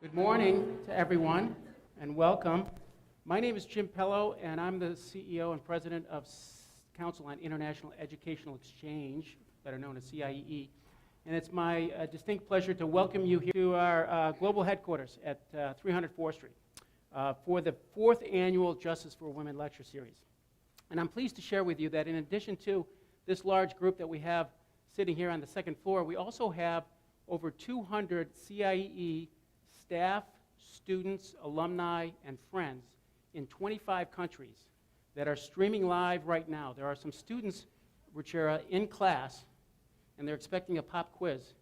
Good morning to everyone, and welcome. My name is Jim Pello, and I'm the CEO and President of Council on International Educational Exchange, better known as CIEE. And it's my distinct pleasure to welcome you here to our global headquarters at 304th Street for the 4th Annual Justice for Women Lecture Series. And I'm pleased to share with you that in addition to this large group that we have sitting here on the second floor, we also have over 200 CIEE staff, students, alumni, and friends in 25 countries that are streaming live right now. There are some students, Ruchira, in class, and they're expecting a pop quiz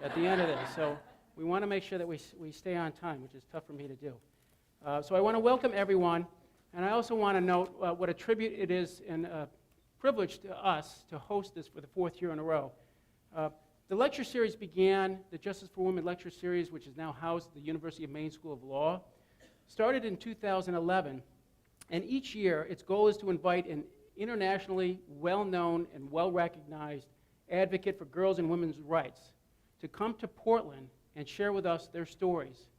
at the end of this. So we want to make sure that we stay on time, which is tough for me to do. So I want to welcome everyone, and I also want to note what a tribute it is and a privilege to us to host this for the 4th year in a row. The lecture series began, the Justice for Women Lecture Series, which is now housed at the University of Maine School of Law, started in 2011, and each year its goal is to invite an internationally well-known and well-recognized advocate for girls' and women's rights to come to Portland and share with us their stories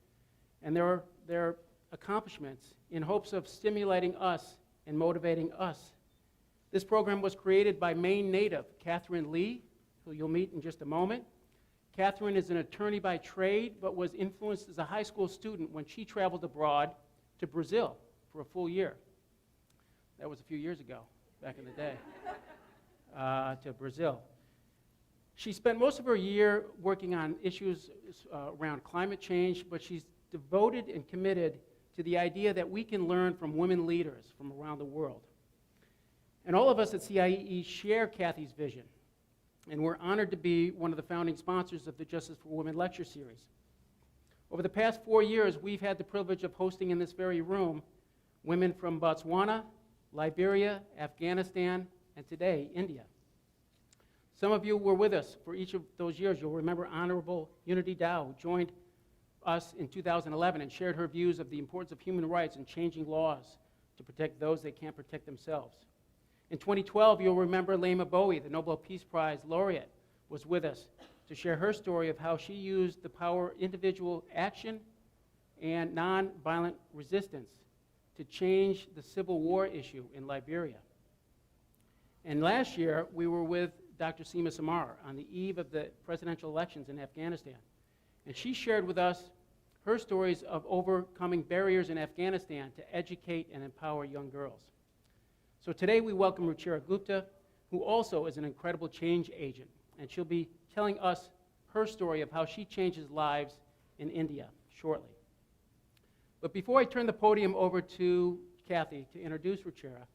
and their accomplishments in hopes of stimulating us and motivating us. This program was created by Maine native Catherine Lee, who you'll meet in just a moment. Catherine is an attorney by trade, but was influenced as a high school student when she traveled abroad to Brazil for a full year. That was a few years ago, back in the day, to Brazil. She spent most of her year working on issues around climate change, but she's devoted and committed to the idea that we can learn from women leaders from around the world. And all of us at CIEE share Kathy's vision, and we're honored to be one of the founding sponsors of the Justice for Women Lecture Series. Over the past 4 years, we've had the privilege of hosting in this very room women from Botswana, Liberia, Afghanistan, and today, India. Some of you were with us for each of those years. You'll remember Honorable Unity Dow, who joined us in 2011 and shared her views of the importance of human rights and changing laws to protect those that can't protect themselves. In 2012, you'll remember Lema Bowie, the Nobel Peace Prize laureate, was with us to share her story of how she used the power of individual action and nonviolent resistance to change the civil war issue in Liberia. And last year, we were with Dr. Seema Samar on the eve of the presidential elections in Afghanistan. And she shared with us her stories of overcoming barriers in Afghanistan to educate and empower young girls. So today we welcome Ruchira Gupta, who also is an incredible change agent, and she'll be telling us her story of how she changes lives in India shortly. But before I turn the podium over to Kathy to introduce Ruchira,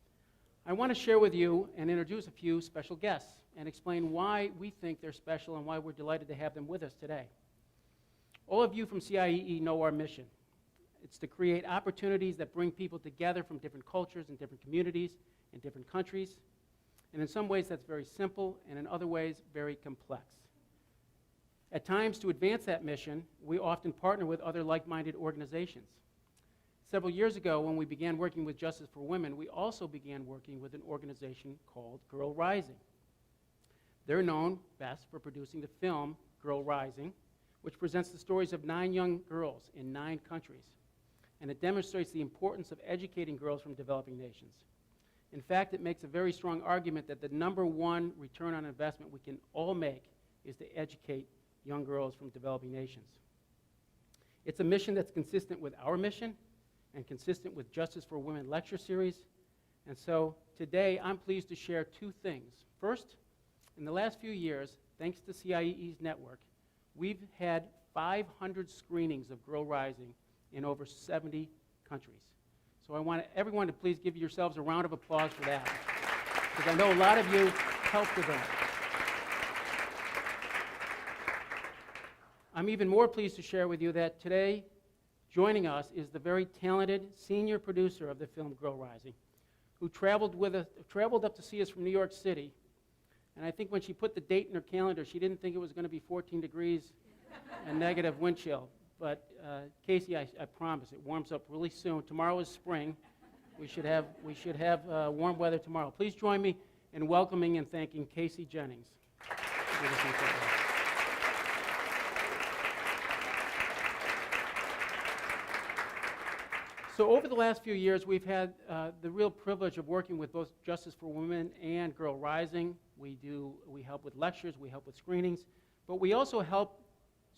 I want to share with you and introduce a few special guests and explain why we think they're special and why we're delighted to have them with us today. All of you from CIEE know our mission. It's to create opportunities that bring people together from different cultures and different communities in different countries. And in some ways that's very simple, and in other ways very complex. At times, to advance that mission, we often partner with other like-minded organizations. Several years ago, when we began working with Justice for Women, we also began working with an organization called Girl Rising. They're known best for producing the film Girl Rising, which presents the stories of 9 young girls in 9 countries. And it demonstrates the importance of educating girls from developing nations. In fact, it makes a very strong argument that the #1 return on investment we can all make is to educate young girls from developing nations. It's a mission that's consistent with our mission and consistent with Justice for Women Lecture Series. And so today I'm pleased to share 2 things. First, in the last few years, thanks to CIEE's network, we've had 500 screenings of Girl Rising in over 70 countries. So I want everyone to please give yourselves a round of applause for that, because I know a lot of you helped with that. I'm even more pleased to share with you that today, joining us is the very talented senior producer of the film Girl Rising, who traveled up to see us from New York City. And I think when she put the date in her calendar, she didn't think it was going to be 14 degrees and negative wind chill. But Casey, I promise, it warms up really soon. Tomorrow is spring. We should have warm weather tomorrow. Please join me in welcoming and thanking Casey Jennings. So over the last few years, we've had the real privilege of working with both Justice for Women and Girl Rising. We help with lectures, we help with screenings, but we also help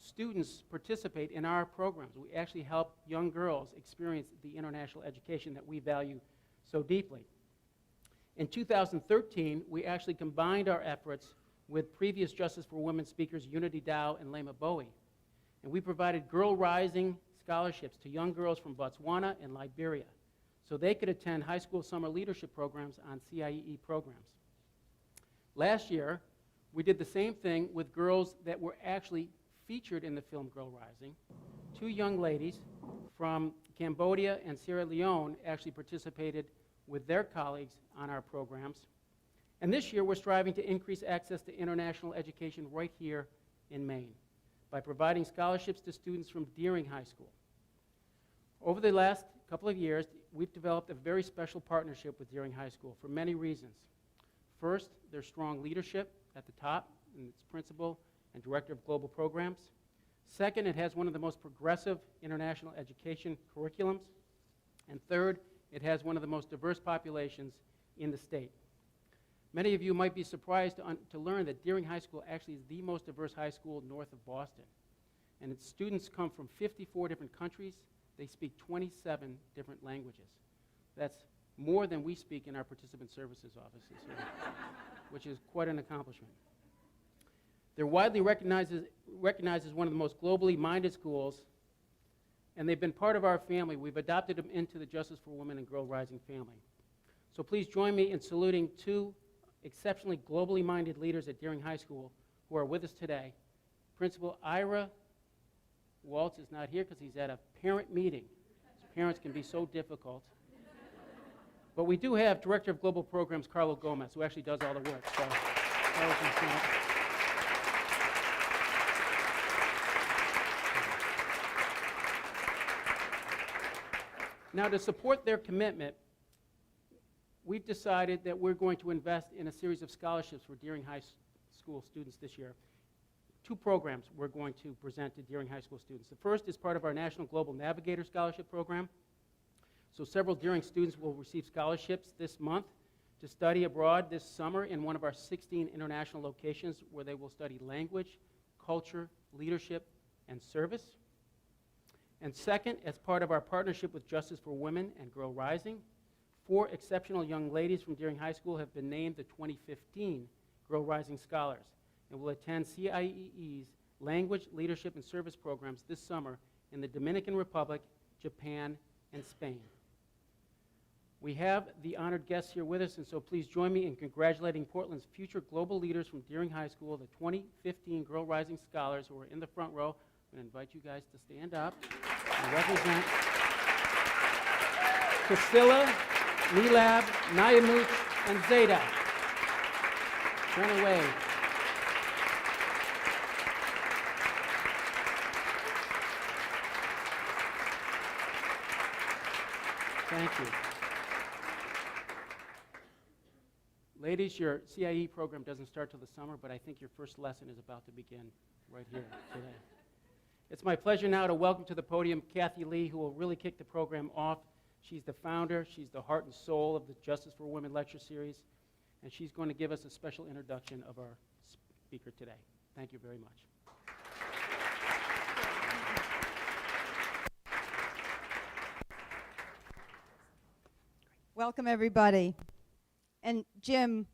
students participate in our programs. We actually help young girls experience the international education that we value so deeply. In 2013, we actually combined our efforts with previous Justice for Women speakers Unity Dow and Lema Bowie. And we provided Girl Rising scholarships to young girls from Botswana and Liberia so they could attend high school summer leadership programs on CIEE programs. Last year, we did the same thing with girls that were actually featured in the film Girl Rising. Two young ladies from Cambodia and Sierra Leone actually participated with their colleagues on our programs. And this year, we're striving to increase access to international education right here in Maine by providing scholarships to students from Deering High School. Over the last couple of years, we've developed a very special partnership with Deering High School for many reasons. First, their strong leadership at the top, and its principal and director of global programs. Second, it has one of the most progressive international education curriculums. And third, it has one of the most diverse populations in the state. Many of you might be surprised to learn that Deering High School actually is the most diverse high school north of Boston. And its students come from 54 different countries. They speak 27 different languages. That's more than we speak in our participant services offices here, which is quite an accomplishment. They're widely recognized as one of the most globally minded schools, and they've been part of our family. We've adopted them into the Justice for Women and Girl Rising family. So please join me in saluting two exceptionally globally minded leaders at Deering High School who are with us today. Principal Ira Waltz is not here because he's at a parent meeting. Parents can be so difficult. But we do have Director of Global Programs, Carlo Gomez, who actually does all the work. So, now, to support their commitment, we've decided that we're going to invest in a series of scholarships for Deering High School students this year. Two programs we're going to present to Deering High School students. The first is part of our National Global Navigator Scholarship Program. So several Deering students will receive scholarships this month to study abroad this summer in one of our 16 international locations where they will study language, culture, leadership, and service. And second, as part of our partnership with Justice for Women and Girl Rising, 4 exceptional young ladies from Deering High School have been named the 2015 Girl Rising Scholars and will attend CIEE's Language, Leadership, and Service programs this summer in the Dominican Republic, Japan, and Spain. We have the honored guests here with us, and so please join me in congratulating Portland's future global leaders from Deering High School, the 2015 Girl Rising Scholars who are in the front row. I'm going to invite you guys to stand up and represent Priscilla, Nilab, Nayamuch, and Zeta. Turn away. Thank you. Ladies, your CIE program doesn't start till the summer, but I think your first lesson is about to begin right here today. It's my pleasure now to welcome to the podium Kathy Lee, who will really kick the program off. She's the founder, she's the heart and soul of the Justice for Women lecture series, and she's going to give us a special introduction of our speaker today. Thank you very much. Welcome, everybody. And Jim,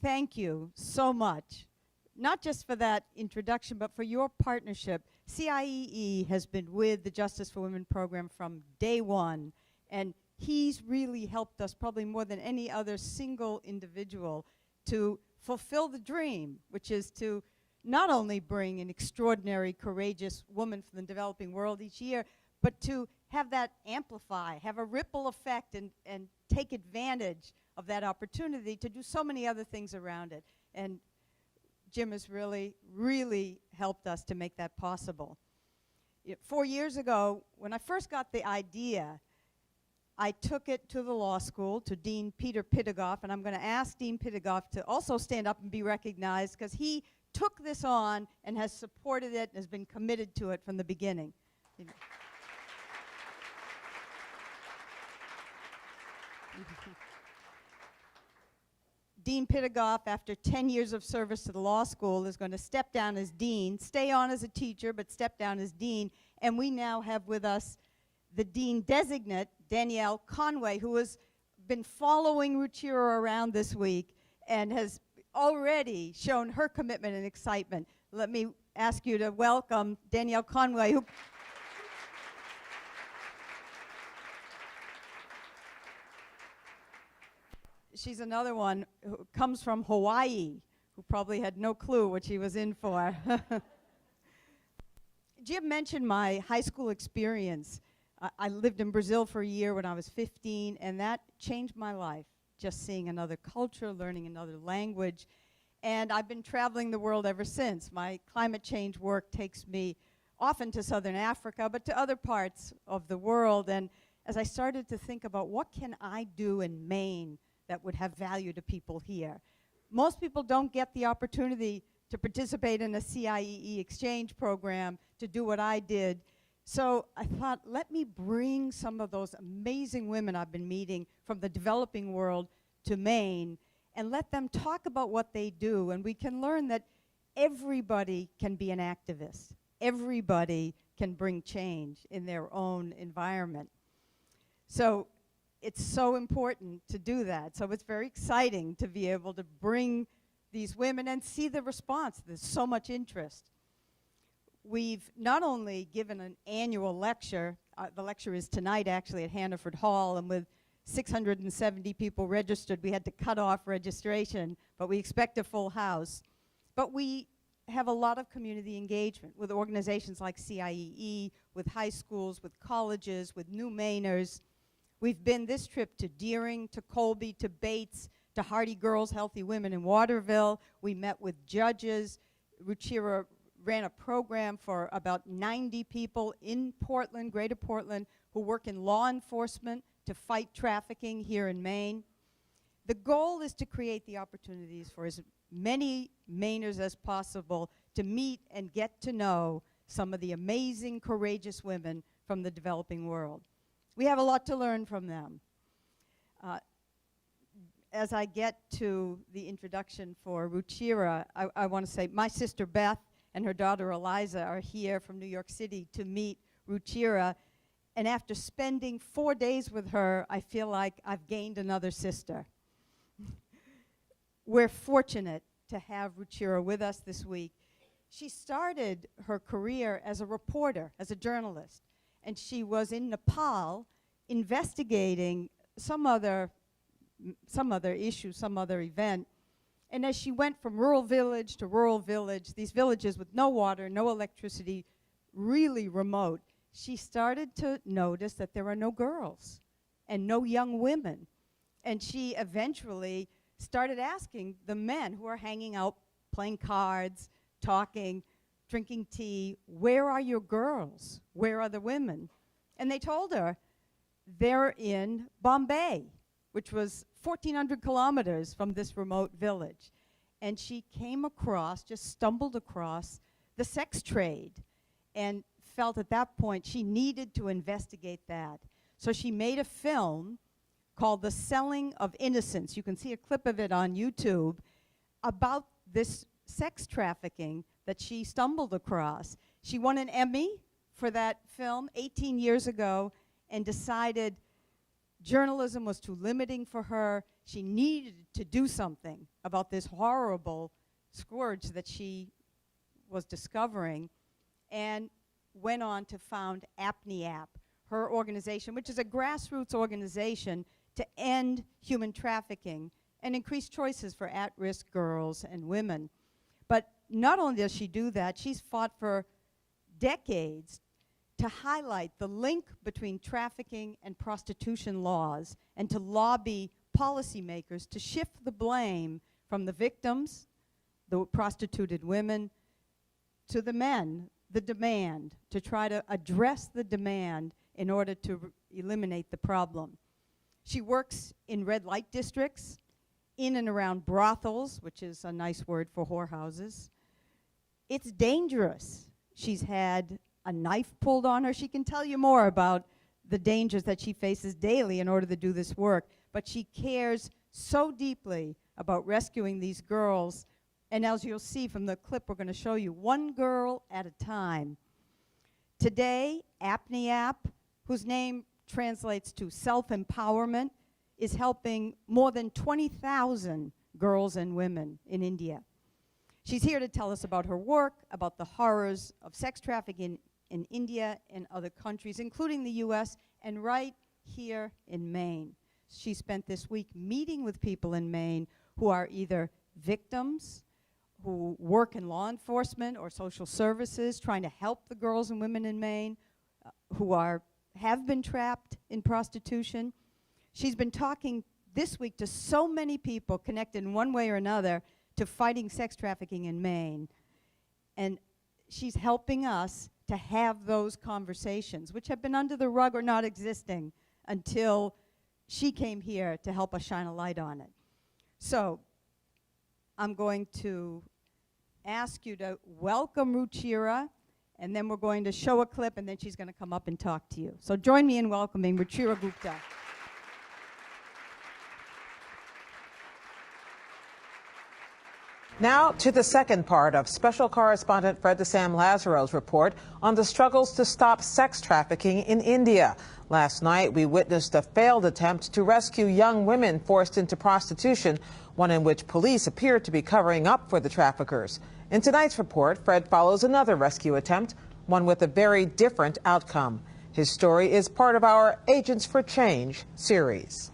thank you so much, not just for that introduction, but for your partnership. CIEE has been with the Justice for Women program from day one, and he's really helped us probably more than any other single individual to fulfill the dream, which is to not only bring an extraordinary, courageous woman from the developing world each year, but to have that amplify, have a ripple effect, and take advantage of that opportunity to do so many other things around it. And Jim has really, really helped us to make that possible. 4 years ago, when I first got the idea, I took it to the law school, to Dean Peter Pitagoff, and I'm going to ask Dean Pitagoff to also stand up and be recognized, because he took this on and has supported it and has been committed to it from the beginning. Dean Pittigoff, after 10 years of service to the law school, is going to step down as dean, stay on as a teacher, but step down as dean. And we now have with us the dean designate, Danielle Conway, who has been following Ruchira around this week and has already shown her commitment and excitement. Let me ask you to welcome Danielle Conway, who she's another one who comes from Hawaii, who probably had no clue what she was in for. Jim mentioned my high school experience. I lived in Brazil for a year when I was 15, and that changed my life, just seeing another culture, learning another language. And I've been traveling the world ever since. My climate change work takes me often to Southern Africa, but to other parts of the world. And as I started to think about what can I do in Maine that would have value to people here. Most people don't get the opportunity to participate in a CIEE exchange program, to do what I did. So I thought, let me bring some of those amazing women I've been meeting from the developing world to Maine and let them talk about what they do. And we can learn that everybody can be an activist. Everybody can bring change in their own environment. So it's so important to do that. So it's very exciting to be able to bring these women and see the response. There's so much interest. We've not only given an annual lecture, the lecture is tonight actually at Hannaford Hall, and with 670 people registered, we had to cut off registration, but we expect a full house. But we have a lot of community engagement with organizations like CIEE, with high schools, with colleges, with new Mainers. We've been this trip to Deering, to Colby, to Bates, to Hardy Girls, Healthy Women in Waterville. We met with judges. Ruchira ran a program for about 90 people in Portland, Greater Portland, who work in law enforcement to fight trafficking here in Maine. The goal is to create the opportunities for as many Mainers as possible to meet and get to know some of the amazing, courageous women from the developing world. We have a lot to learn from them. As I get to the introduction for Ruchira, I want to say my sister Beth and her daughter Eliza are here from New York City to meet Ruchira. And after spending 4 days with her, I feel like I've gained another sister. We're fortunate to have Ruchira with us this week. She started her career as a reporter, as a journalist, and she was in Nepal investigating some other issue, some other event. And as she went from rural village to rural village, these villages with no water, no electricity, really remote, she started to notice that there are no girls and no young women. And she eventually started asking the men who are hanging out, playing cards, talking, drinking tea, where are your girls? Where are the women? And they told her they're in Bombay, which was 1,400 kilometers from this remote village. And she came across, just stumbled across, the sex trade and felt at that point she needed to investigate that. So she made a film called The Selling of Innocence. You can see a clip of it on YouTube about this sex trafficking that she stumbled across. She won an Emmy for that film 18 years ago and decided journalism was too limiting for her. She needed to do something about this horrible scourge that she was discovering, and went on to found APNIAP, her organization, which is a grassroots organization to end human trafficking and increase choices for at-risk girls and women. But not only does she do that, she's fought for decades to highlight the link between trafficking and prostitution laws and to lobby policymakers to shift the blame from the victims, the prostituted women, to the men, the demand, to try to address the demand in order to eliminate the problem. She works in red light districts, in and around brothels, which is a nice word for whorehouses. It's dangerous. She's had a knife pulled on her. She can tell you more about the dangers that she faces daily in order to do this work. but she cares so deeply about rescuing these girls. And as you'll see from the clip we're going to show you, one girl at a time. Today, APNIAP, whose name translates to self-empowerment, is helping more than 20,000 girls and women in India. She's here to tell us about her work, about the horrors of sex trafficking in India and other countries, including the US, and right here in Maine. She spent this week meeting with people in Maine who are either victims, who work in law enforcement or social services, trying to help the girls and women in Maine who have been trapped in prostitution. She's been talking this week to so many people connected in one way or another to fighting sex trafficking in Maine. And she's helping us to have those conversations, which have been under the rug or not existing until she came here to help us shine a light on it. So I'm going to ask you to welcome Ruchira, and then we're going to show a clip, and then she's going to come up and talk to you. So join me in welcoming Ruchira Gupta. Now to the second part of Special Correspondent Fred de Sam Lazaro's report on the struggles to stop sex trafficking in India. Last night, we witnessed a failed attempt to rescue young women forced into prostitution, one in which police appeared to be covering up for the traffickers. In tonight's report, Fred follows another rescue attempt, one with a very different outcome. His story is part of our Agents for Change series.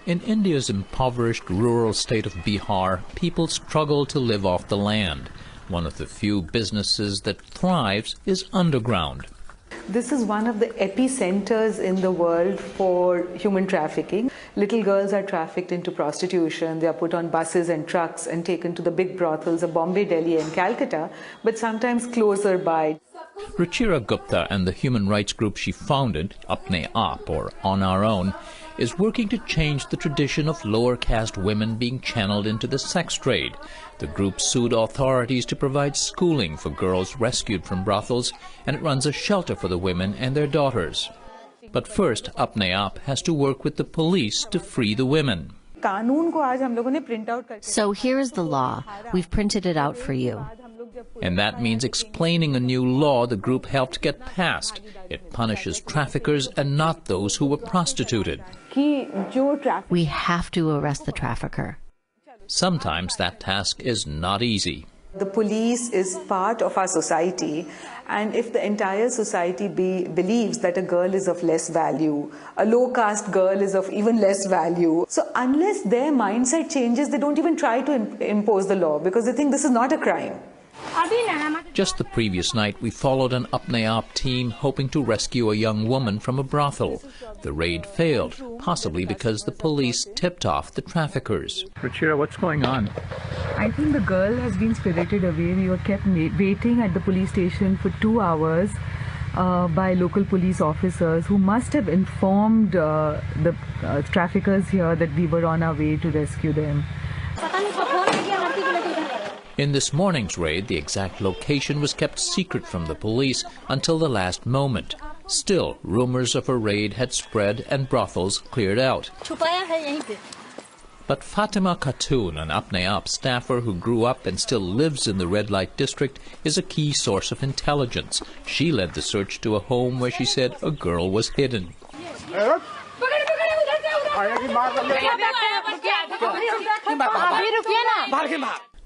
In India's impoverished rural state of Bihar, people struggle to live off the land. One of the few businesses that thrives is underground. This is one of the epicenters in the world for human trafficking. Little girls are trafficked into prostitution. They are put on buses and trucks and taken to the big brothels of Bombay, Delhi and Calcutta, but sometimes closer by. Ruchira Gupta and the human rights group she founded, Apne Aap, or On Our Own, is working to change the tradition of lower caste women being channeled into the sex trade. The group sued authorities to provide schooling for girls rescued from brothels, and it runs a shelter for the women and their daughters. But first, Apne Aap has to work with the police to free the women. So here is the law. We've printed it out for you. And that means explaining a new law the group helped get passed. It punishes traffickers and not those who were prostituted. We have to arrest the trafficker. Sometimes that task is not easy. The police is part of our society, and if the entire society believes that a girl is of less value, a low caste girl is of even less value, so unless their mindset changes, they don't even try to impose the law because they think this is not a crime. Just the previous night, we followed an Apne Aap team hoping to rescue a young woman from a brothel. The raid failed, possibly because the police tipped off the traffickers. Ruchira, what's going on? I think the girl has been spirited away. We were kept waiting at the police station for 2 hours by local police officers who must have informed the traffickers here that we were on our way to rescue them. In this morning's raid, the exact location was kept secret from the police until the last moment. Still, rumors of a raid had spread and brothels cleared out. But Fatima Khatun, an Apne Aap staffer who grew up and still lives in the red light district, is a key source of intelligence. She led the search to a home where she said a girl was hidden.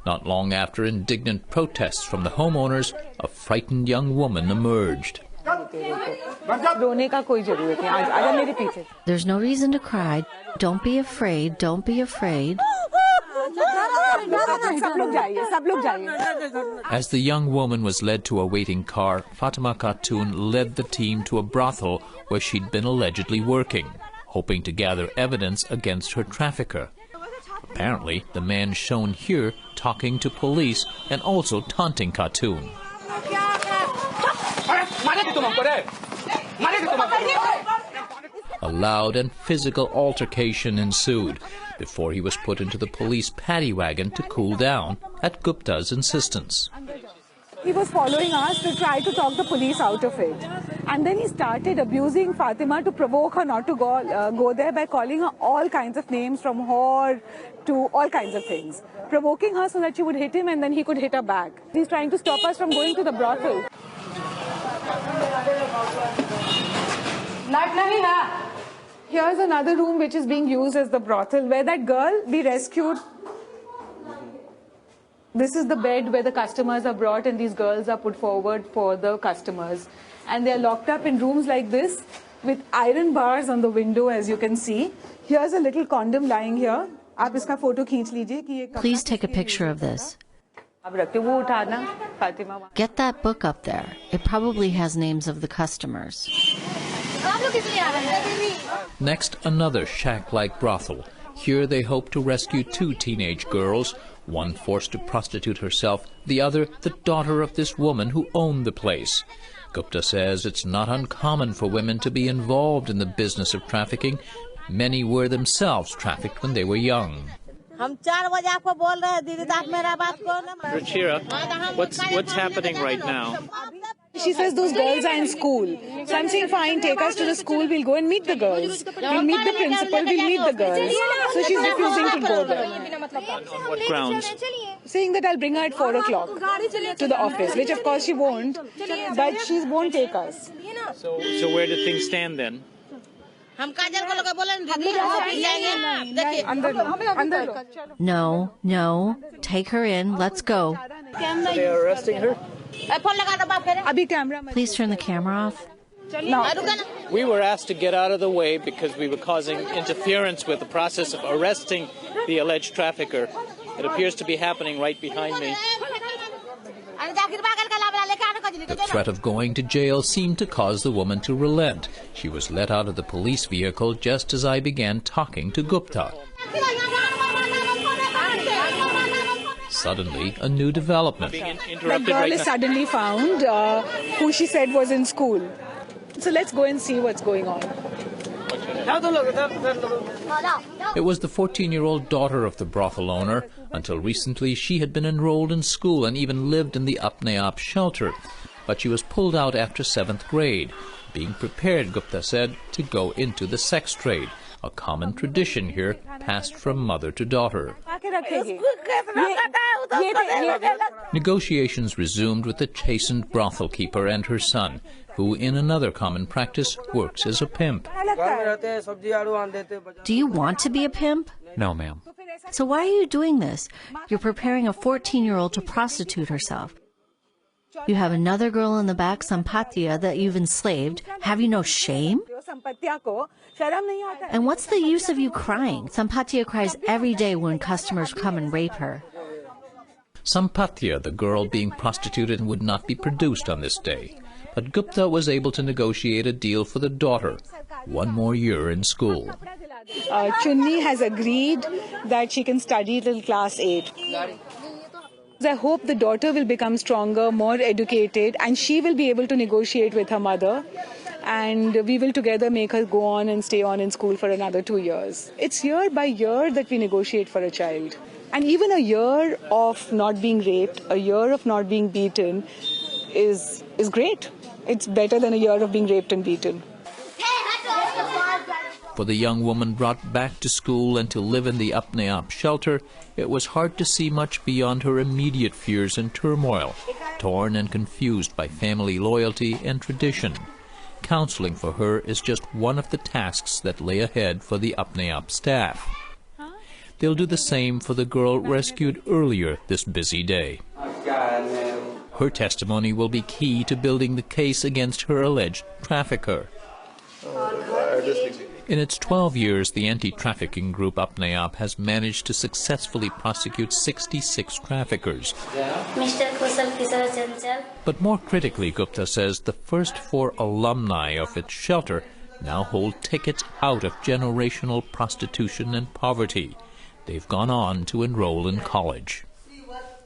Not long after indignant protests from the homeowners, a frightened young woman emerged. There's no reason to cry. Don't be afraid. Don't be afraid. As the young woman was led to a waiting car, Fatima Khatun led the team to a brothel where she'd been allegedly working, hoping to gather evidence against her trafficker. Apparently, the man shown here talking to police and also taunting Khatun. A loud and physical altercation ensued before he was put into the police paddy wagon to cool down at Gupta's insistence. He was following us to try to talk the police out of it. And then he started abusing Fatima to provoke her not to go there by calling her all kinds of names, from whore to all kinds of things. Provoking her so that she would hit him and then he could hit her back. He's trying to stop us from going to the brothel. Here's another room which is being used as the brothel, where that girl we rescued. This is the bed where the customers are brought and these girls are put forward for the customers. And they're locked up in rooms like this with iron bars on the window, as you can see. Here's a little condom lying here. आप इसका photo खींच लीजिए कि ये Please take a picture of this. अब रखते वो उठाना Fatima. Get that book up there. It probably has names of the customers. Next, another shack-like brothel. Here they hope to rescue 2 teenage girls, one forced to prostitute herself, the other the daughter of this woman who owned the place. Gupta says it's not uncommon for women to be involved in the business of trafficking. Many were themselves trafficked when they were young. Ruchira, what's happening right now? She says those girls are in school. So I'm saying, fine, take us to the school, we'll go and meet the girls. We'll meet the principal, we'll meet the girls. So she's refusing to go there. On what grounds? Saying that I'll bring her at 4 o'clock to the office, which of course she won't, but she won't take us. So where do things stand then? No. Take her in. Let's go. They are arresting her? Please turn the camera off. We were asked to get out of the way because we were causing interference with the process of arresting the alleged trafficker. It appears to be happening right behind me. The threat of going to jail seemed to cause the woman to relent. She was let out of the police vehicle just as I began talking to Gupta. Suddenly, a new development. The girl is suddenly found, who she said was in school. So let's go and see what's going on. It was the 14-year-old daughter of the brothel owner. Until recently, she had been enrolled in school and even lived in the Apne-Aap shelter. But she was pulled out after 7th grade, being prepared, Gupta said, to go into the sex trade, a common tradition here passed from mother to daughter. Negotiations resumed with the chastened brothel keeper and her son, who in another common practice works as a pimp. Do you want to be a pimp? No, ma'am. So why are you doing this? You're preparing a 14-year-old to prostitute herself. You have another girl in the back, Sampatia, that you've enslaved. Have you no shame? And what's the use of you crying? Sampatia cries every day when customers come and rape her. Sampatia, the girl being prostituted, would not be produced on this day. But Gupta was able to negotiate a deal for the daughter, 1 more year in school. Chunni has agreed that she can study till class 8. I hope the daughter will become stronger, more educated, and she will be able to negotiate with her mother. And we will together make her go on and stay on in school for another 2 years. It's year by year that we negotiate for a child. And even a year of not being raped, a year of not being beaten is great. It's better than a year of being raped and beaten. For the young woman brought back to school and to live in the Apne-Aap shelter, it was hard to see much beyond her immediate fears and turmoil, torn and confused by family loyalty and tradition. Counseling for her is just one of the tasks that lay ahead for the Apne-Aap staff. They'll do the same for the girl rescued earlier this busy day. Her testimony will be key to building the case against her alleged trafficker. In its 12 years, the anti-trafficking group Apne-Aap has managed to successfully prosecute 66 traffickers. But more critically, Gupta says the first 4 alumni of its shelter now hold tickets out of generational prostitution and poverty. They've gone on to enroll in college.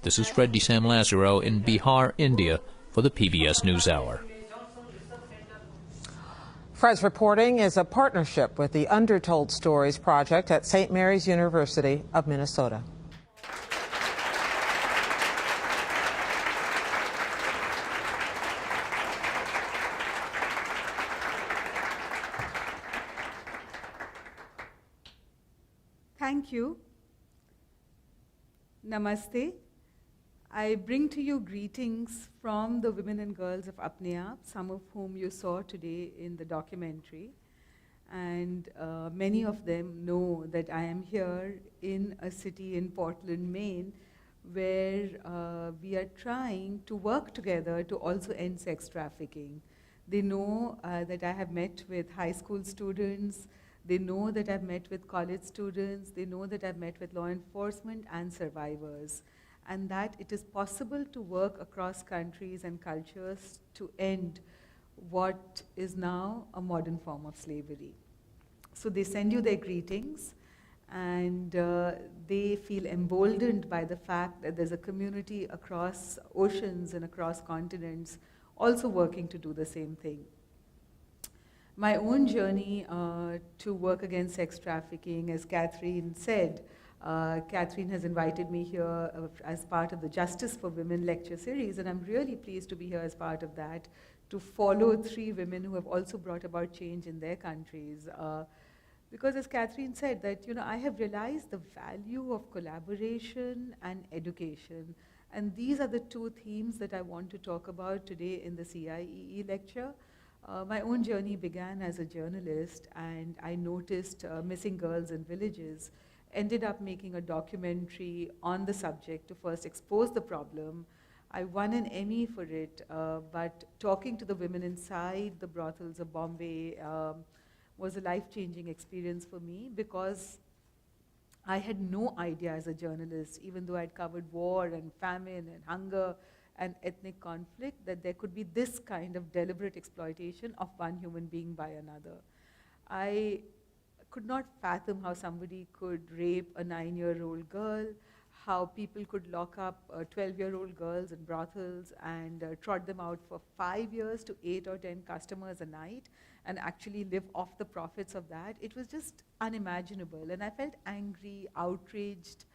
This is Fred Sam Lazaro in Bihar, India, for the PBS NewsHour. Fred's reporting is a partnership with the Undertold Stories Project at St. Mary's University of Minnesota. Thank you. Namaste. I bring to you greetings from the women and girls of Apne, some of whom you saw today in the documentary. And many of them know that I am here in a city in Portland, Maine, where we are trying to work together to also end sex trafficking. They know that I have met with high school students. They know that I've met with college students. They know that I've met with law enforcement and survivors, and that it is possible to work across countries and cultures to end what is now a modern form of slavery. So they send you their greetings, and they feel emboldened by the fact that there's a community across oceans and across continents also working to do the same thing. My own journey to work against sex trafficking, as Catherine said, Catherine has invited me here as part of the Justice for Women lecture series, and I'm really pleased to be here as part of that, to follow 3 women who have also brought about change in their countries. Because as Catherine said, that I have realized the value of collaboration and education, and these are the 2 themes that I want to talk about today in the CIEE lecture. My own journey began as a journalist, and I noticed missing girls in villages, ended up making a documentary on the subject to first expose the problem. I won an Emmy for it, but talking to the women inside the brothels of Bombay was a life-changing experience for me, because I had no idea as a journalist, even though I'd covered war and famine and hunger and ethnic conflict, that there could be this kind of deliberate exploitation of one human being by another. I could not fathom how somebody could rape a 9-year-old girl, how people could lock up 12-year-old girls in brothels and trot them out for 5 years to 8 or 10 customers a night and actually live off the profits of that. It was just unimaginable, and I felt angry, outraged,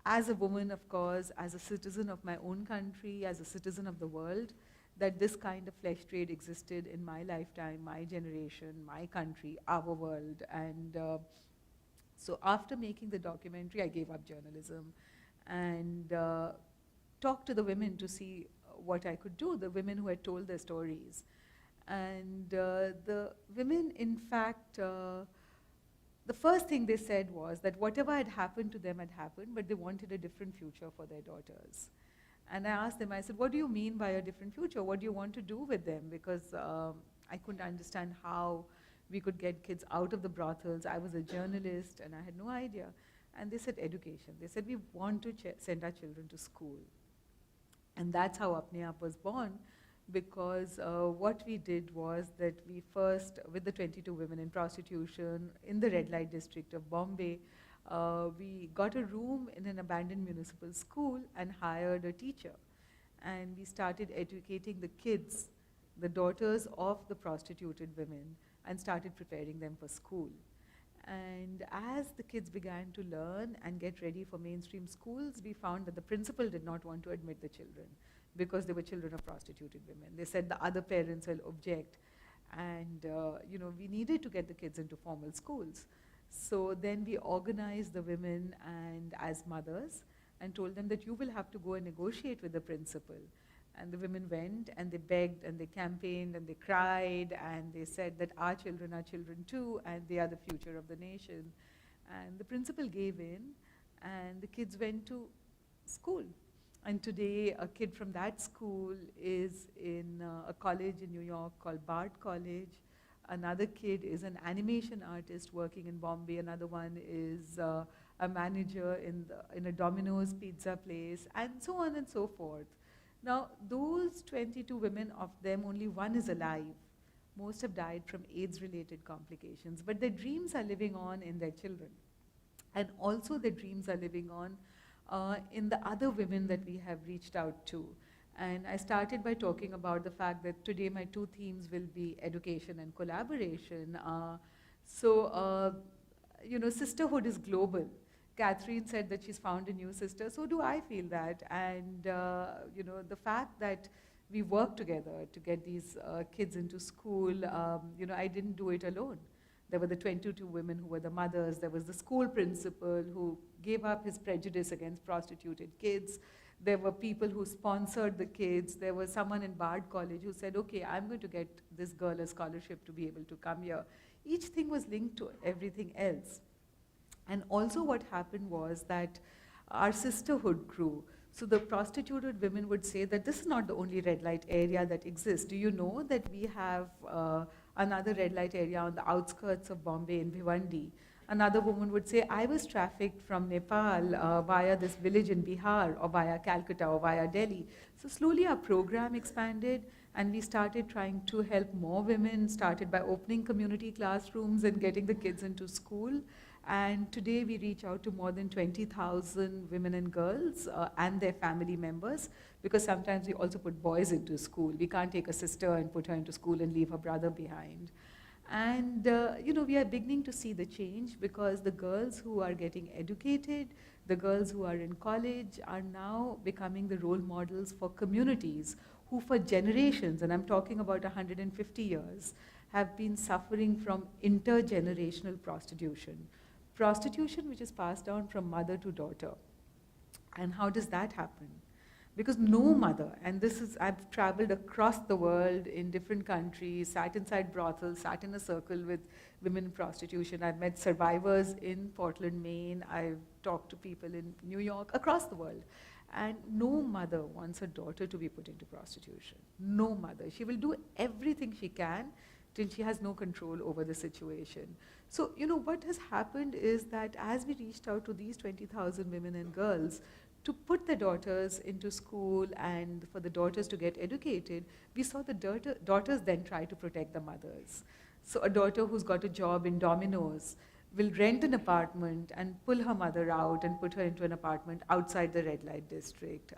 as a woman, of course, as a citizen of my own country, as a citizen of the world, that this kind of flesh trade existed in my lifetime, my generation, my country, our world. And so after making the documentary, I gave up journalism and talked to the women to see what I could do, the women who had told their stories. And the women, in fact, the first thing they said was that whatever had happened to them had happened, but they wanted a different future for their daughters. And I asked them, I said, what do you mean by a different future? What do you want to do with them? Because I couldn't understand how we could get kids out of the brothels. I was a journalist and I had no idea. And they said education. They said, we want to send our children to school. And that's how Apne Aap was born, because what we did was that we first, with the 22 women in prostitution in the red light district of Bombay, we got a room in an abandoned municipal school and hired a teacher. And we started educating the kids, the daughters of the prostituted women, and started preparing them for school. And as the kids began to learn and get ready for mainstream schools, we found that the principal did not want to admit the children because they were children of prostituted women. They said the other parents will object. And we needed to get the kids into formal schools. So then we organized the women and as mothers and told them that you will have to go and negotiate with the principal. And the women went and they begged and they campaigned and they cried and they said that our children are children too and they are the future of the nation. And the principal gave in and the kids went to school. And today a kid from that school is in a college in New York called Bard College. Another kid is an animation artist working in Bombay. Another one is a manager in a Domino's pizza place, and so on and so forth. Now, those 22 women, of them only one is alive. Most have died from AIDS-related complications, but their dreams are living on in their children. And also their dreams are living on in the other women that we have reached out to. And I started by talking about the fact that today my 2 themes will be education and collaboration. Sisterhood is global. Catherine said that she's found a new sister, so do I feel that. And the fact that we work together to get these kids into school, I didn't do it alone. There were the 22 women who were the mothers. There was the school principal who gave up his prejudice against prostituted kids. There were people who sponsored the kids. There was someone in Bard College who said, okay, I'm going to get this girl a scholarship to be able to come here. Each thing was linked to everything else. And also what happened was that our sisterhood grew. So the prostituted women would say that this is not the only red light area that exists. Do you know that we have another red light area on the outskirts of Bombay in Bhiwandi? Another woman would say, I was trafficked from Nepal via this village in Bihar, or via Calcutta, or via Delhi. So slowly our program expanded, and we started trying to help more women, started by opening community classrooms and getting the kids into school. And today we reach out to more than 20,000 women and girls and their family members, because sometimes we also put boys into school. We can't take a sister and put her into school and leave her brother behind. And we are beginning to see the change, because the girls who are getting educated, the girls who are in college, are now becoming the role models for communities who for generations, and I'm talking about 150 years, have been suffering from intergenerational prostitution. Prostitution which is passed down from mother to daughter. And how does that happen? Because no mother, and this is, I've traveled across the world in different countries, sat inside brothels, sat in a circle with women in prostitution. I've met survivors in Portland, Maine. I've talked to people in New York, across the world. And no mother wants her daughter to be put into prostitution. No mother. She will do everything she can till she has no control over the situation. So, what has happened is that as we reached out to these 20,000 women and girls to put their daughters into school and for the daughters to get educated, we saw the daughters then try to protect the mothers. So a daughter who's got a job in Domino's will rent an apartment and pull her mother out and put her into an apartment outside the red light district.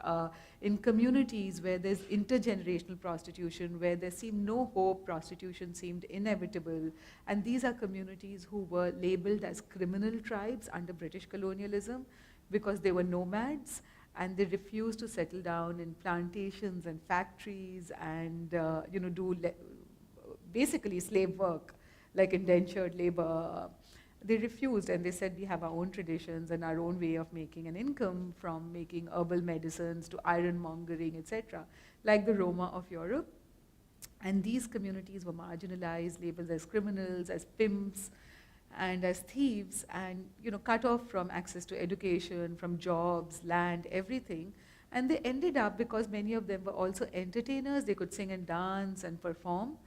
In communities where there's intergenerational prostitution, where there seemed no hope, prostitution seemed inevitable, and these are communities who were labeled as criminal tribes under British colonialism because they were nomads, and they refused to settle down in plantations and factories and do basically slave work, like indentured labor. They refused, and they said, we have our own traditions and our own way of making an income, from making herbal medicines to ironmongering, etc., like the Roma of Europe. And these communities were marginalized, labeled as criminals, as pimps, and as thieves, and cut off from access to education, from jobs, land, everything. And they ended up, because many of them were also entertainers, they could sing and dance and perform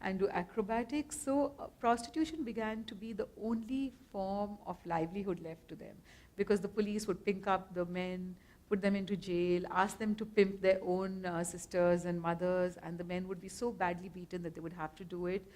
and do acrobatics. So prostitution began to be the only form of livelihood left to them, because the police would pick up the men, put them into jail, ask them to pimp their own sisters and mothers, and the men would be so badly beaten that they would have to do it.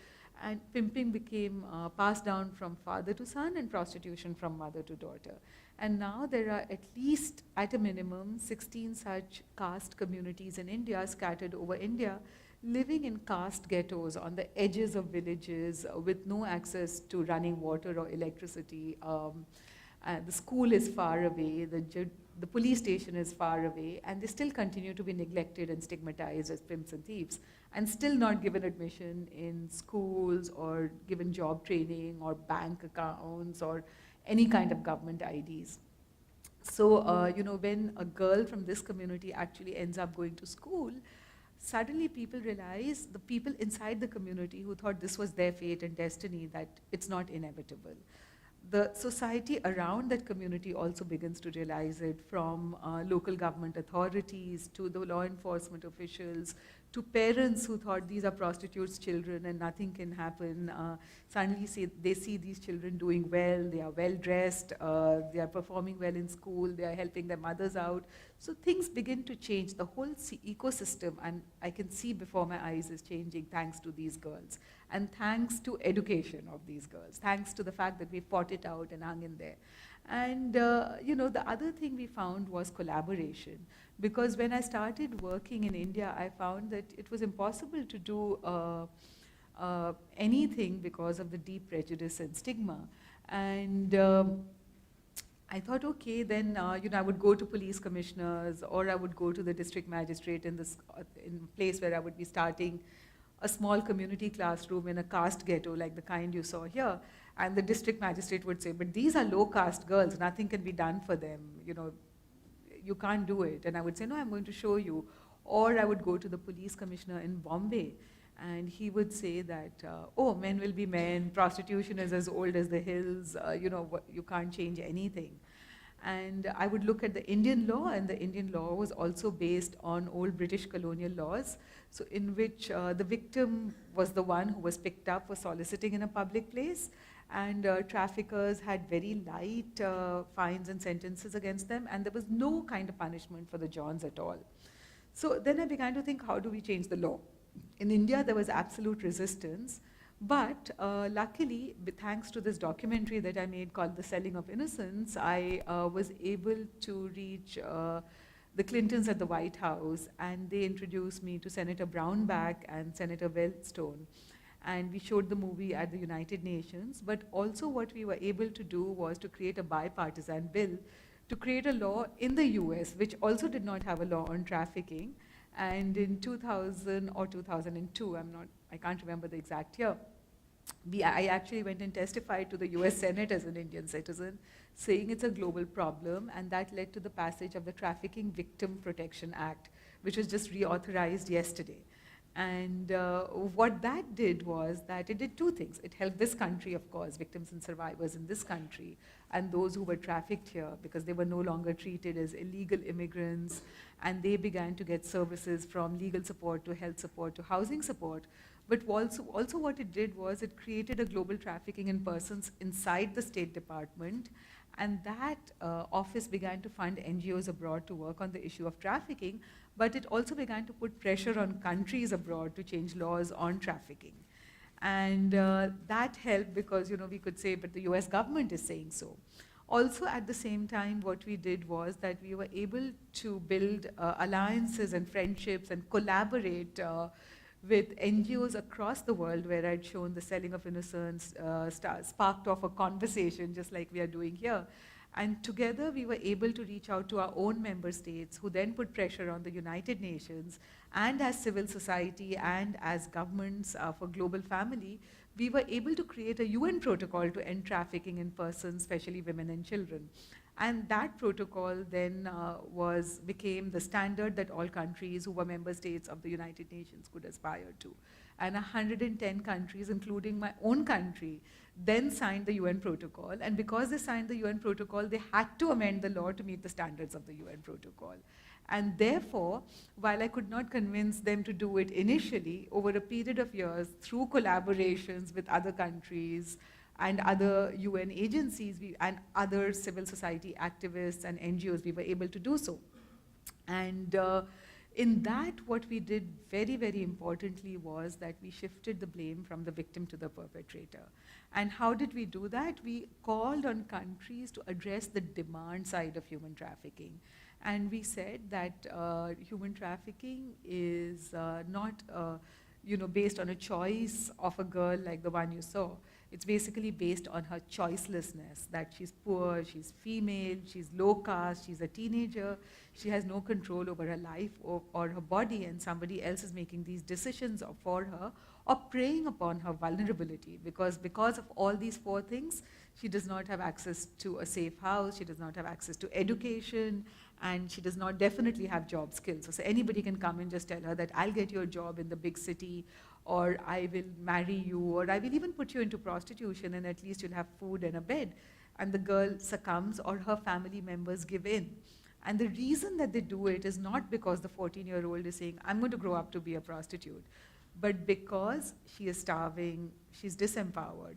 And pimping became passed down from father to son, and prostitution from mother to daughter. And now there are at least, at a minimum, 16 such caste communities in India, scattered over India, living in caste ghettos on the edges of villages with no access to running water or electricity. The school is far away, the police station is far away, and they still continue to be neglected and stigmatized as pimps and thieves, and still not given admission in schools or given job training or bank accounts or any kind of government IDs. So, when a girl from this community actually ends up going to school, suddenly people realize, the people inside the community who thought this was their fate and destiny, that it's not inevitable. The society around that community also begins to realize it, from local government authorities to the law enforcement officials to parents who thought these are prostitutes' children and nothing can happen. Suddenly they see these children doing well, they are well dressed, they are performing well in school, they are helping their mothers out. So things begin to change. The whole ecosystem, and I can see before my eyes, is changing thanks to these girls. And thanks to education of these girls, thanks to the fact that we fought it out and hung in there. And the other thing we found was collaboration. Because when I started working in India, I found that it was impossible to do anything because of the deep prejudice and stigma. And I thought, okay, then I would go to police commissioners, or I would go to the district magistrate in this in place where I would be starting a small community classroom in a caste ghetto like the kind you saw here, and the district magistrate would say, but these are low caste girls, nothing can be done for them, you know, you can't do it. And I would say, no, I'm going to show you. Or I would go to the police commissioner in Bombay, and he would say that, oh, men will be men, prostitution is as old as the hills, you know, you can't change anything. And I would look at the Indian law, and the Indian law was also based on old British colonial laws, so in which the victim was the one who was picked up for soliciting in a public place, and traffickers had very light fines and sentences against them, and there was no kind of punishment for the Johns at all. So then I began to think, how do we change the law? In India, there was absolute resistance, but luckily, thanks to this documentary that I made called The Selling of Innocence, I was able to reach the Clintons at the White House, and they introduced me to Senator Brownback and Senator Wellstone. And we showed the movie at the United Nations, but also what we were able to do was to create a bipartisan bill to create a law in the US, which also did not have a law on trafficking. And in 2000 or 2002, I can't remember the exact year, I actually went and testified to the US Senate as an Indian citizen, saying it's a global problem, and that led to the passage of the Trafficking Victim Protection Act, which was just reauthorized yesterday. And what that did was that it did two things. It helped this country, of course, victims and survivors in this country, and those who were trafficked here, because they were no longer treated as illegal immigrants, and they began to get services from legal support to health support to housing support. But also what it did was it created a global trafficking in persons inside the State Department, and that office began to fund NGOs abroad to work on the issue of trafficking, but it also began to put pressure on countries abroad to change laws on trafficking. And that helped because, you know, we could say, but the US government is saying so. Also, at the same time, what we did was that we were able to build alliances and friendships and collaborate with NGOs across the world, where I'd shown The Selling of Innocence, sparked off a conversation just like we are doing here. And together we were able to reach out to our own member states, who then put pressure on the United Nations, and as civil society and as governments for global family, we were able to create a UN protocol to end trafficking in persons, especially women and children. And that protocol then became the standard that all countries who were member states of the United Nations could aspire to. And 110 countries, including my own country, then signed the UN protocol. And because they signed the UN protocol, they had to amend the law to meet the standards of the UN protocol. And therefore, while I could not convince them to do it initially, over a period of years, through collaborations with other countries and other UN agencies and other civil society activists and NGOs, we were able to do so. And in that, what we did very, very importantly was that we shifted the blame from the victim to the perpetrator. And how did we do that? We called on countries to address the demand side of human trafficking. And we said that human trafficking is not based on a choice of a girl like the one you saw. It's basically based on her choicelessness, that she's poor, she's female, she's low caste, she's a teenager, she has no control over her life or her body, and somebody else is making these decisions for her or preying upon her vulnerability, because of all these four things, she does not have access to a safe house, she does not have access to education, and she does not definitely have job skills. So anybody can come and just tell her that I'll get you a job in the big city, or I will marry you, or I will even put you into prostitution, and at least you'll have food and a bed. And the girl succumbs, or her family members give in. And the reason that they do it is not because the 14-year-old is saying, I'm going to grow up to be a prostitute, but because she is starving, she's disempowered.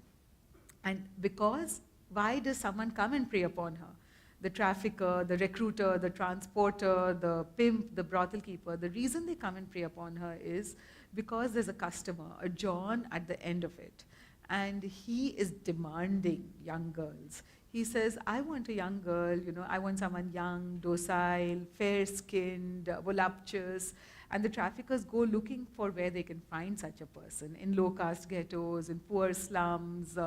And because, why does someone come and prey upon her? The trafficker, the recruiter, the transporter, the pimp, the brothel keeper, the reason they come and prey upon her is because there's a customer, a John at the end of it. And he is demanding young girls. He says, I want a young girl, I want someone young, docile, fair-skinned, voluptuous. And the traffickers go looking for where they can find such a person, in low-caste ghettos, in poor slums,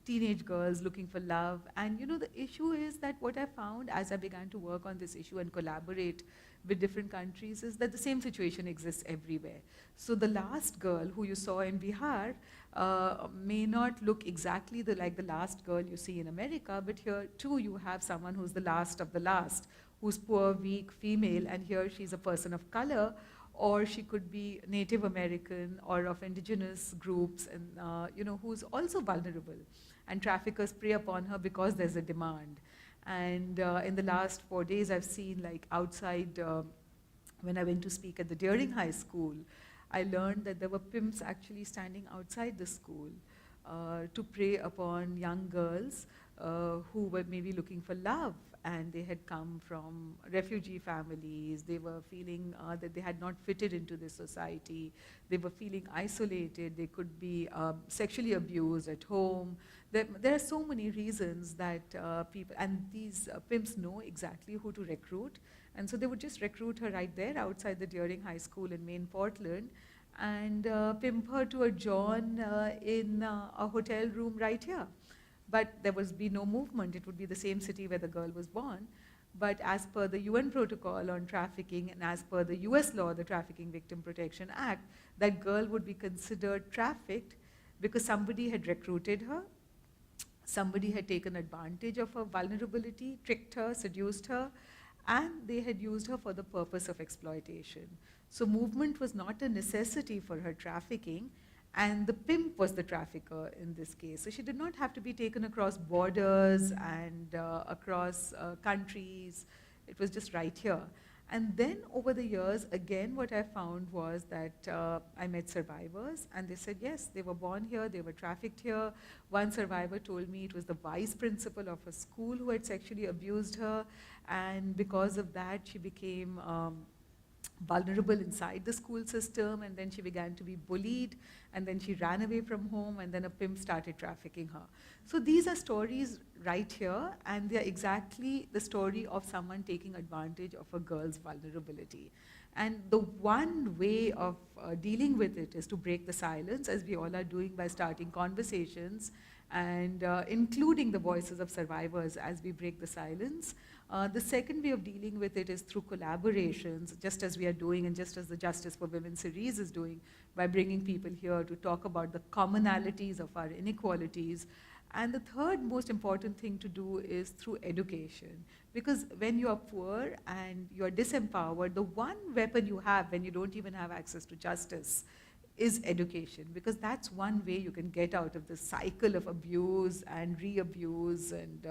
teenage girls looking for love. And the issue is that what I found as I began to work on this issue and collaborate with different countries is that the same situation exists everywhere. So the last girl who you saw in Bihar may not look exactly like the last girl you see in America, but here too you have someone who's the last of the last, who's poor, weak, female, and here she's a person of color, or she could be Native American or of indigenous groups, and who's also vulnerable. And traffickers prey upon her because there's a demand. And in the last 4 days, I've seen, like, outside, when I went to speak at the Deering High School, I learned that there were pimps actually standing outside the school to prey upon young girls who were maybe looking for love, and they had come from refugee families. They were feeling that they had not fitted into this society. They were feeling isolated. They could be sexually abused at home. There are so many reasons that people, and these pimps know exactly who to recruit. And so they would just recruit her right there outside the Deering High School in Maine, Portland, and pimp her to a John in a hotel room right here. But there would be no movement. It would be the same city where the girl was born. But as per the UN protocol on trafficking and as per the US law, the Trafficking Victim Protection Act, that girl would be considered trafficked because somebody had recruited her, somebody had taken advantage of her vulnerability, tricked her, seduced her, and they had used her for the purpose of exploitation. So movement was not a necessity for her trafficking, and the pimp was the trafficker in this case. So she did not have to be taken across borders and across countries. It was just right here. And then over the years, again, what I found was that I met survivors, and they said, yes, they were born here, they were trafficked here. One survivor told me it was the vice principal of a school who had sexually abused her, and because of that, she became vulnerable inside the school system, and then she began to be bullied, and then she ran away from home, and then a pimp started trafficking her. So these are stories right here, and they're exactly the story of someone taking advantage of a girl's vulnerability. And the one way of dealing with it is to break the silence, as we all are doing by starting conversations and including the voices of survivors as we break the silence. The second way of dealing with it is through collaborations, just as we are doing and just as the Justice for Women series is doing, by bringing people here to talk about the commonalities of our inequalities. And the third most important thing to do is through education. Because when you are poor and you are disempowered, the one weapon you have when you don't even have access to justice is education, because that's one way you can get out of the cycle of abuse and re-abuse. And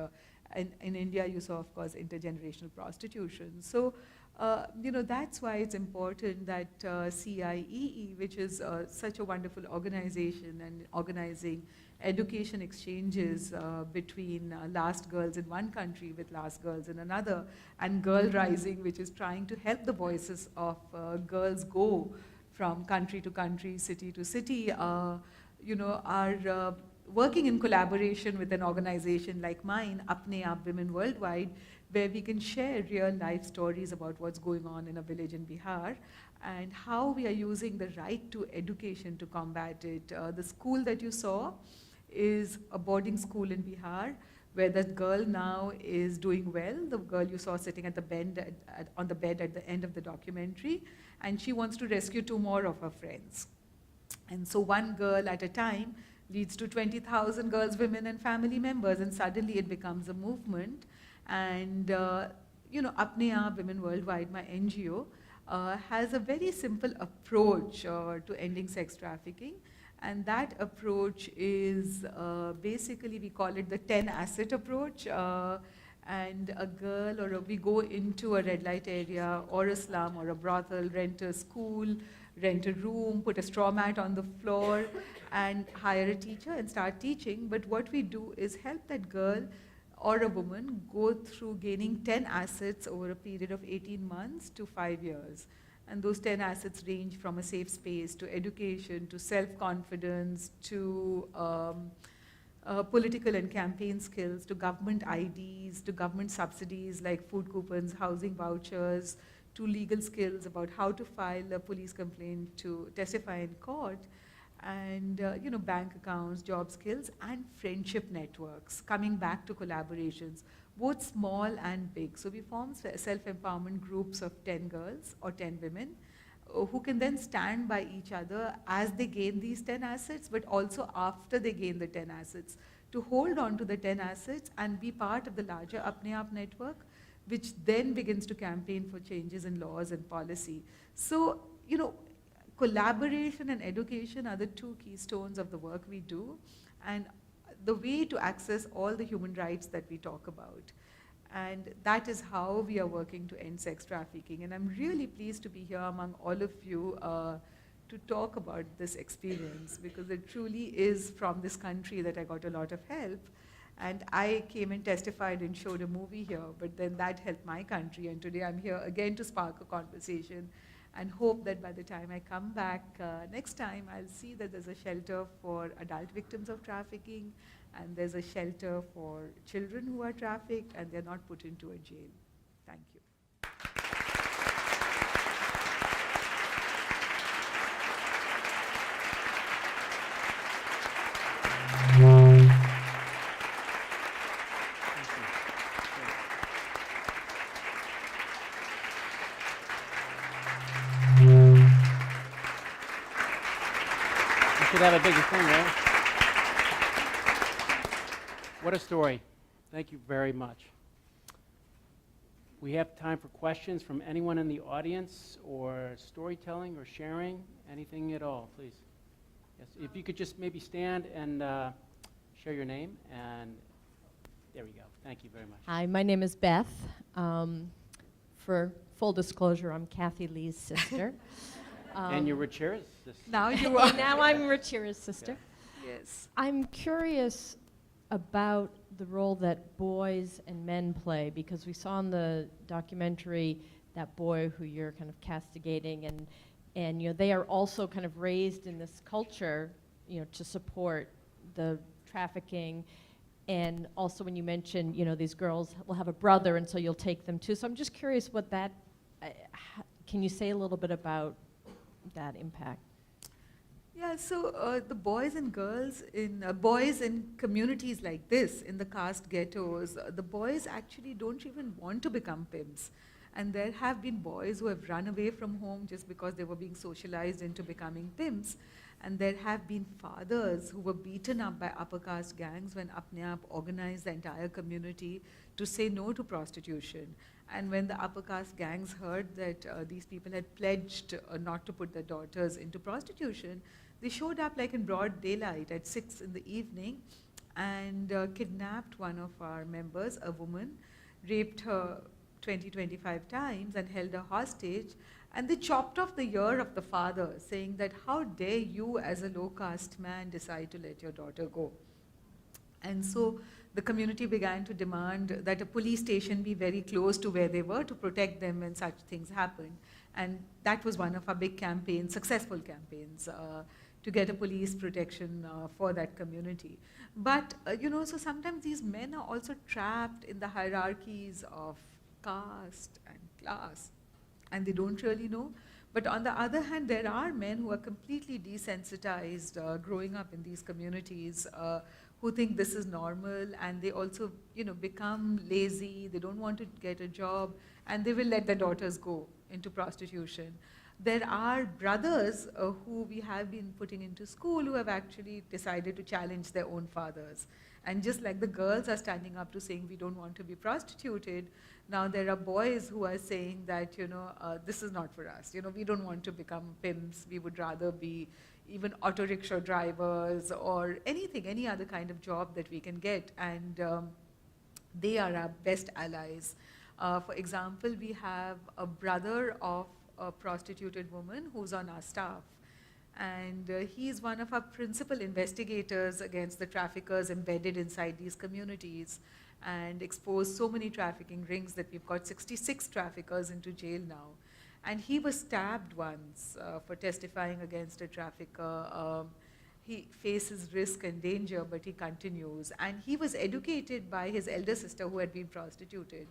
in India, you saw, of course, intergenerational prostitution. So, that's why it's important that CIEE, which is such a wonderful organization and organizing education exchanges between last girls in one country with last girls in another, and Girl Rising, which is trying to help the voices of girls go from country to country, city to city, are working in collaboration with an organization like mine, Apne Aap Women Worldwide, where we can share real life stories about what's going on in a village in Bihar and how we are using the right to education to combat it. The school that you saw is a boarding school in Bihar, where that girl now is doing well, the girl you saw sitting at the bed on the bed at the end of the documentary, and she wants to rescue 2 more of her friends. And so one girl at a time leads to 20,000 girls, women, and family members, and suddenly it becomes a movement. And Apne Aap Women Worldwide, my NGO, has a very simple approach to ending sex trafficking. And that approach is basically, we call it the 10-asset approach. And a girl, we go into a red light area or a slum or a brothel, rent a school, rent a room, put a straw mat on the floor, and hire a teacher and start teaching. But what we do is help that girl or a woman go through gaining 10 assets over a period of 18 months to 5 years. And those 10 assets range from a safe space to education, to self-confidence, to political and campaign skills, to government IDs, to government subsidies like food coupons, housing vouchers, to legal skills about how to file a police complaint, to testify in court, and bank accounts, job skills, and friendship networks, coming back to collaborations. both small and big. So we form self-empowerment groups of 10 girls or 10 women who can then stand by each other as they gain these 10 assets, but also after they gain the 10 assets, to hold on to the 10 assets and be part of the larger Apne Aap network, which then begins to campaign for changes in laws and policy. So, you know, collaboration and education are the two keystones of the work we do, and the way to access all the human rights that we talk about. And that is how we are working to end sex trafficking. And I'm really pleased to be here among all of you to talk about this experience, because it truly is from this country that I got a lot of help. And I came and testified and showed a movie here, but then that helped my country. And today I'm here again to spark a conversation, and hope that by the time I come back next time, I'll see that there's a shelter for adult victims of trafficking, and there's a shelter for children who are trafficked, and they're not put into a jail. Thank you. You should have a bigger thing, right? What a story. Thank you very much. We have time for questions from anyone in the audience, or storytelling or sharing, anything at all, please. Yes, if you could just maybe stand and share your name, and there we go. Thank you very much. Hi, my name is Beth. For full disclosure, I'm Kathy Lee's sister. And you're Ruchira's sister. Now you are. Now I'm Ruchira's sister. Yes. I'm curious about the role that boys and men play, because we saw in the documentary that boy who you're kind of castigating, and you know, they are also kind of raised in this culture, you know, to support the trafficking. And also when you mentioned, you know, these girls will have a brother, and so you'll take them too. So I'm just curious what that, can you say a little bit about that impact? Yeah, so the boys and girls boys in communities like this, in the caste ghettos, the boys actually don't even want to become pimps. And there have been boys who have run away from home just because they were being socialized into becoming pimps. And there have been fathers who were beaten up by upper caste gangs when Apne Aap organized the entire community to say no to prostitution. And when the upper caste gangs heard that these people had pledged not to put their daughters into prostitution, they showed up like in broad daylight at 6 in the evening and kidnapped one of our members, a woman, raped her 20-25 times and held her hostage. And they chopped off the ear of the father, saying that, how dare you as a low caste man decide to let your daughter go? And so the community began to demand that a police station be very close to where they were to protect them when such things happened. And that was one of our big campaigns, successful campaigns, to get a police protection for that community. But, you know, so sometimes these men are also trapped in the hierarchies of caste and class, and they don't really know. But on the other hand, there are men who are completely desensitized growing up in these communities, who think this is normal, and they also, you know, become lazy, they don't want to get a job, and they will let their daughters go into prostitution. There are brothers who we have been putting into school who have actually decided to challenge their own fathers. And just like the girls are standing up to saying we don't want to be prostituted, now there are boys who are saying that, you know, this is not for us. You know, we don't want to become pimps. We would rather be even auto rickshaw drivers or anything, any other kind of job that we can get. And they are our best allies. For example, we have a brother of a prostituted woman who's on our staff. And he's one of our principal investigators against the traffickers embedded inside these communities and exposed so many trafficking rings that we've got 66 traffickers into jail now. And he was stabbed once for testifying against a trafficker. He faces risk and danger, but he continues. And he was educated by his elder sister who had been prostituted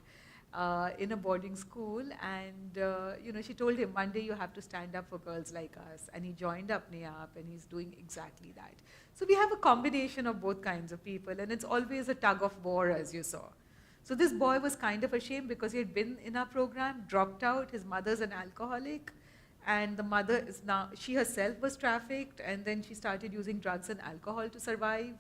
in a boarding school. And you know, she told him, one day you have to stand up for girls like us. And he joined Apne Aap, and he's doing exactly that. So we have a combination of both kinds of people, and it's always a tug of war, as you saw. So this boy was kind of ashamed because he had been in our program, dropped out, his mother's an alcoholic, and the mother is now, she herself was trafficked, and then she started using drugs and alcohol to survive.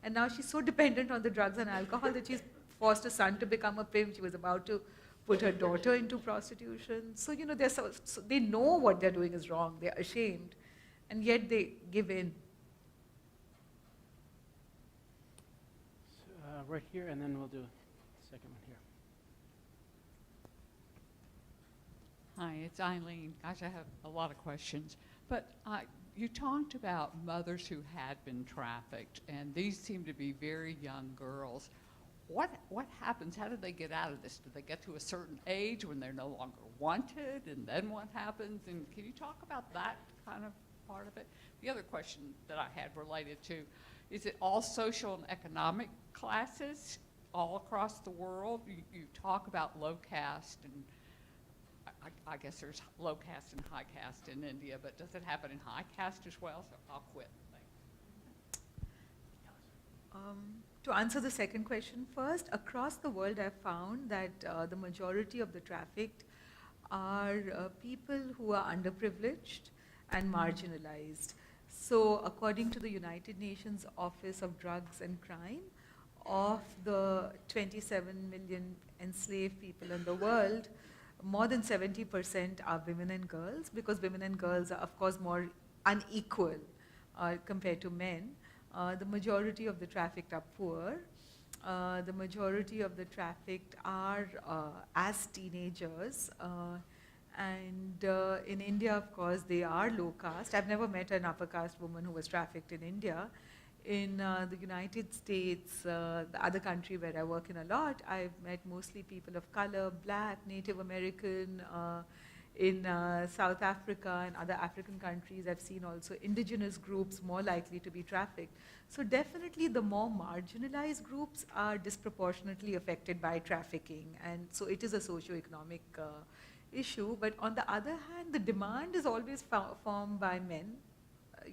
And now she's so dependent on the drugs and alcohol that she's forced her son to become a pimp. She was about to put her daughter into prostitution. So, you know, so they know what they're doing is wrong. They're ashamed, and yet they give in. Right here, and then we'll do the second one here. Hi, it's Eileen. Gosh, I have a lot of questions. But you talked about mothers who had been trafficked, and these seem to be very young girls. What happens? How do they get out of this? Do they get to a certain age when they're no longer wanted, and then what happens? And can you talk about that kind of part of it? The other question that I had related to, is it all social and economic classes all across the world? You talk about low caste, and I guess there's low caste and high caste in India, but does it happen in high caste as well? So I'll quit. To answer the second question first, across the world I've found that the majority of the trafficked are people who are underprivileged and marginalized. So according to the United Nations Office of Drugs and Crime, of the 27 million enslaved people in the world, more than 70% are women and girls, because women and girls are, of course, more unequal compared to men. The majority of the trafficked are poor. The majority of the trafficked are as teenagers. And in India, of course, they are low caste. I've never met an upper caste woman who was trafficked in India. In the United States, the other country where I work in a lot, I've met mostly people of color, black, Native American. In South Africa and other African countries, I've seen also indigenous groups more likely to be trafficked. So definitely the more marginalized groups are disproportionately affected by trafficking. And so it is a socioeconomic issue. But on the other hand, the demand is always formed by men.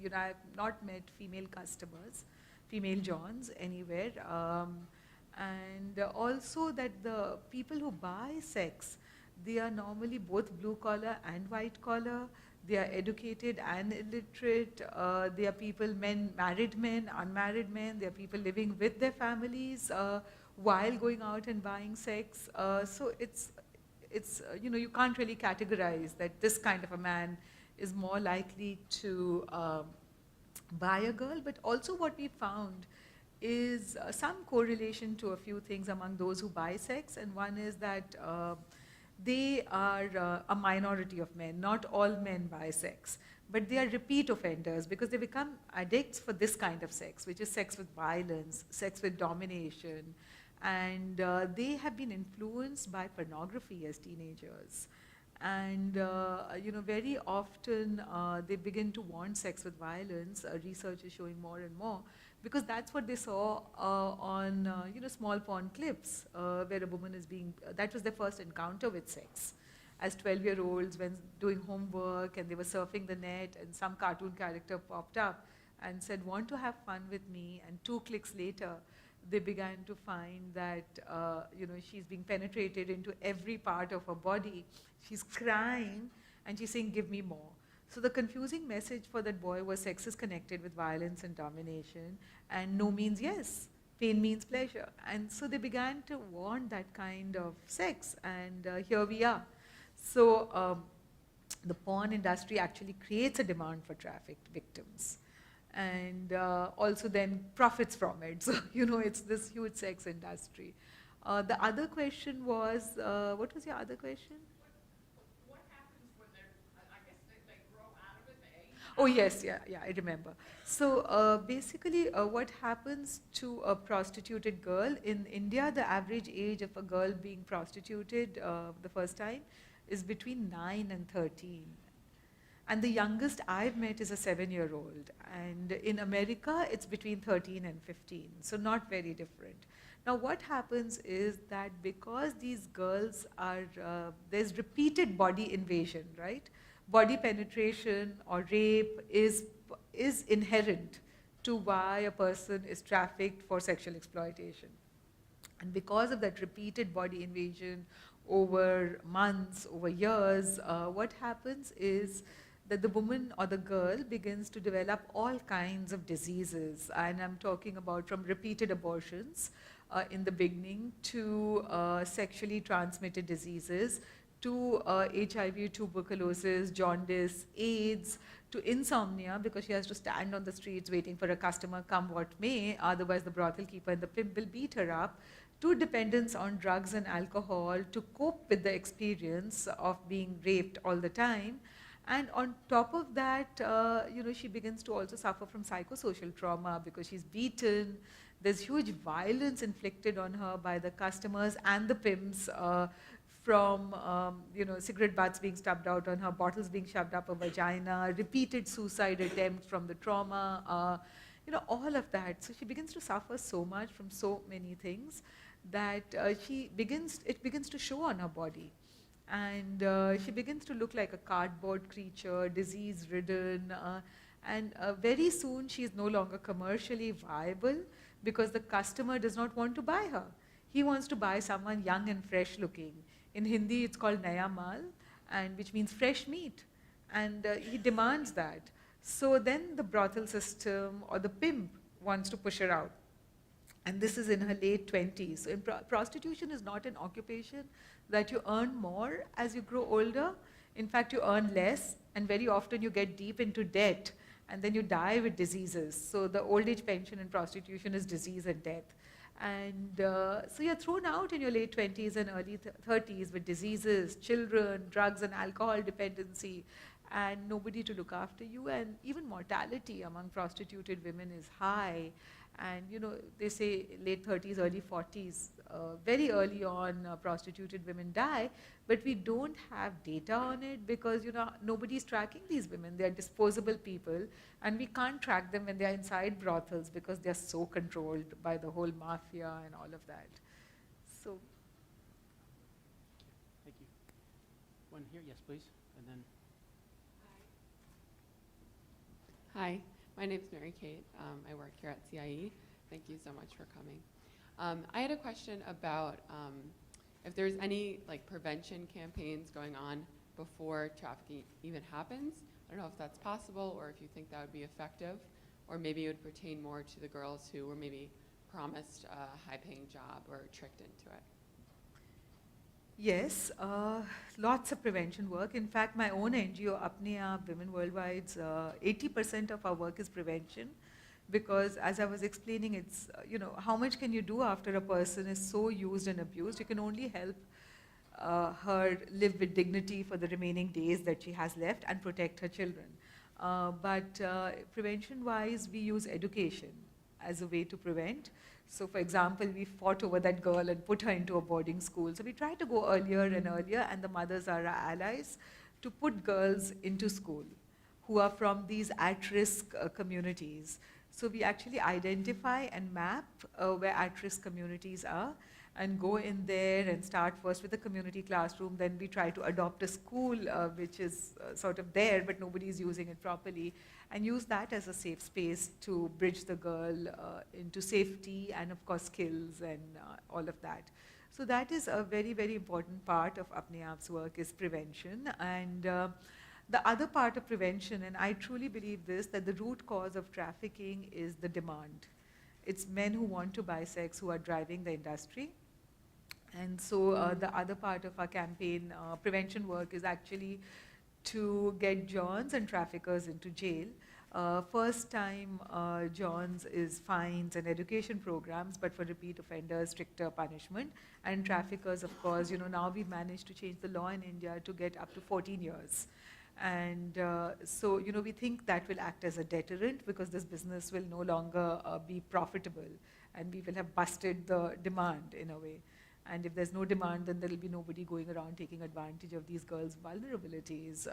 You know, I've not met female customers, female Johns anywhere. And also that the people who buy sex, they are normally both blue collar and white collar. They are educated and illiterate. They are people, men, married men, unmarried men. They are people living with their families while going out and buying sex. So it's you know, you can't really categorize that this kind of a man is more likely to buy a girl. But also what we found is some correlation to a few things among those who buy sex. And one is that they are a minority of men. Not all men buy sex, but they are repeat offenders because they become addicts for this kind of sex, which is sex with violence, sex with domination. And they have been influenced by pornography as teenagers. And you know, very often they begin to want sex with violence. Research is showing more and more, because that's what they saw on you know, small porn clips where a woman is being, that was their first encounter with sex. As 12-year-olds when doing homework and they were surfing the net and some cartoon character popped up and said, want to have fun with me, and 2 clicks later, they began to find that you know, she's being penetrated into every part of her body. She's crying and she's saying, give me more. So the confusing message for that boy was sex is connected with violence and domination, and no means yes, pain means pleasure. And so they began to want that kind of sex, and here we are. So the porn industry actually creates a demand for trafficked victims, and also then profits from it. So, you know, it's this huge sex industry. The other question was, what was your other question? What happens when they're, I guess they grow out of it, Oh yes, yeah, I remember. So basically what happens to a prostituted girl, in India, the average age of a girl being prostituted the first time is between 9 and 13. And the youngest I've met is a 7-year-old. And in America, it's between 13 and 15. So not very different. Now what happens is that because these girls are, there's repeated body invasion, right? Body penetration or rape is inherent to why a person is trafficked for sexual exploitation. And because of that repeated body invasion over months, over years, what happens is that the woman or the girl begins to develop all kinds of diseases. And I'm talking about from repeated abortions in the beginning to sexually transmitted diseases, to HIV, tuberculosis, jaundice, AIDS, to insomnia because she has to stand on the streets waiting for a customer come what may, otherwise the brothel keeper and the pimp will beat her up, to dependence on drugs and alcohol to cope with the experience of being raped all the time. And on top of that, she begins to also suffer from psychosocial trauma because she's beaten. There's huge violence inflicted on her by the customers and the pimps from cigarette butts being stubbed out on her, bottles being shoved up her vagina, repeated suicide attempts from the trauma, all of that. So she begins to suffer so much from so many things that it begins to show on her body. And she begins to look like a cardboard creature, disease-ridden, and very soon she is no longer commercially viable because the customer does not want to buy her. He wants to buy someone young and fresh looking. In Hindi, it's called Naya Mal, and which means fresh meat. And he demands that. So then the brothel system or the pimp wants to push her out. And this is in her late 20s. So prostitution is not an occupation that you earn more as you grow older. In fact, you earn less, and very often you get deep into debt, and then you die with diseases. So the old age pension in prostitution is disease and death. And so you're thrown out in your late 20s and early 30s with diseases, children, drugs and alcohol dependency, and nobody to look after you. And even mortality among prostituted women is high. And they say late 30s, early 40s, very early on prostituted women die, but we don't have data on it because nobody's tracking these women. They're disposable people, and we can't track them when they're inside brothels because they're so controlled by the whole mafia and all of that. So. Thank you. One here, yes, please, and then. Hi, my name is Mary Kate. I work here at CIEE. Thank you so much for coming. I had a question about if there's any prevention campaigns going on before trafficking even happens. I don't know if that's possible or if you think that would be effective, or maybe it would pertain more to the girls who were maybe promised a high-paying job or tricked into it. Yes, lots of prevention work. In fact, my own NGO, Apne Aap Women Worldwide's 80% of our work is prevention, because as I was explaining, it's, how much can you do after a person is so used and abused? You can only help her live with dignity for the remaining days that she has left and protect her children. But prevention-wise, we use education as a way to prevent. So for example, we fought over that girl and put her into a boarding school. So we try to go earlier and earlier, and the mothers are our allies, to put girls into school who are from these at-risk communities. So we actually identify and map where at-risk communities are and go in there and start first with a community classroom. Then we try to adopt a school which is sort of there, but nobody is using it properly, and use that as a safe space to bridge the girl into safety and, of course, skills and all of that. So that is a very, very important part of Apne Aap's work, is prevention. And the other part of prevention, and I truly believe this, that the root cause of trafficking is the demand. It's men who want to buy sex who are driving the industry. And so the other part of our campaign prevention work is actually to get Johns and traffickers into jail. First time Johns is fines and education programs, but for repeat offenders, stricter punishment. And traffickers, of course, now we've managed to change the law in India to get up to 14 years. And so, we think that will act as a deterrent because this business will no longer be profitable, and we will have busted the demand in a way. And if there's no demand, then there will be nobody going around taking advantage of these girls' vulnerabilities.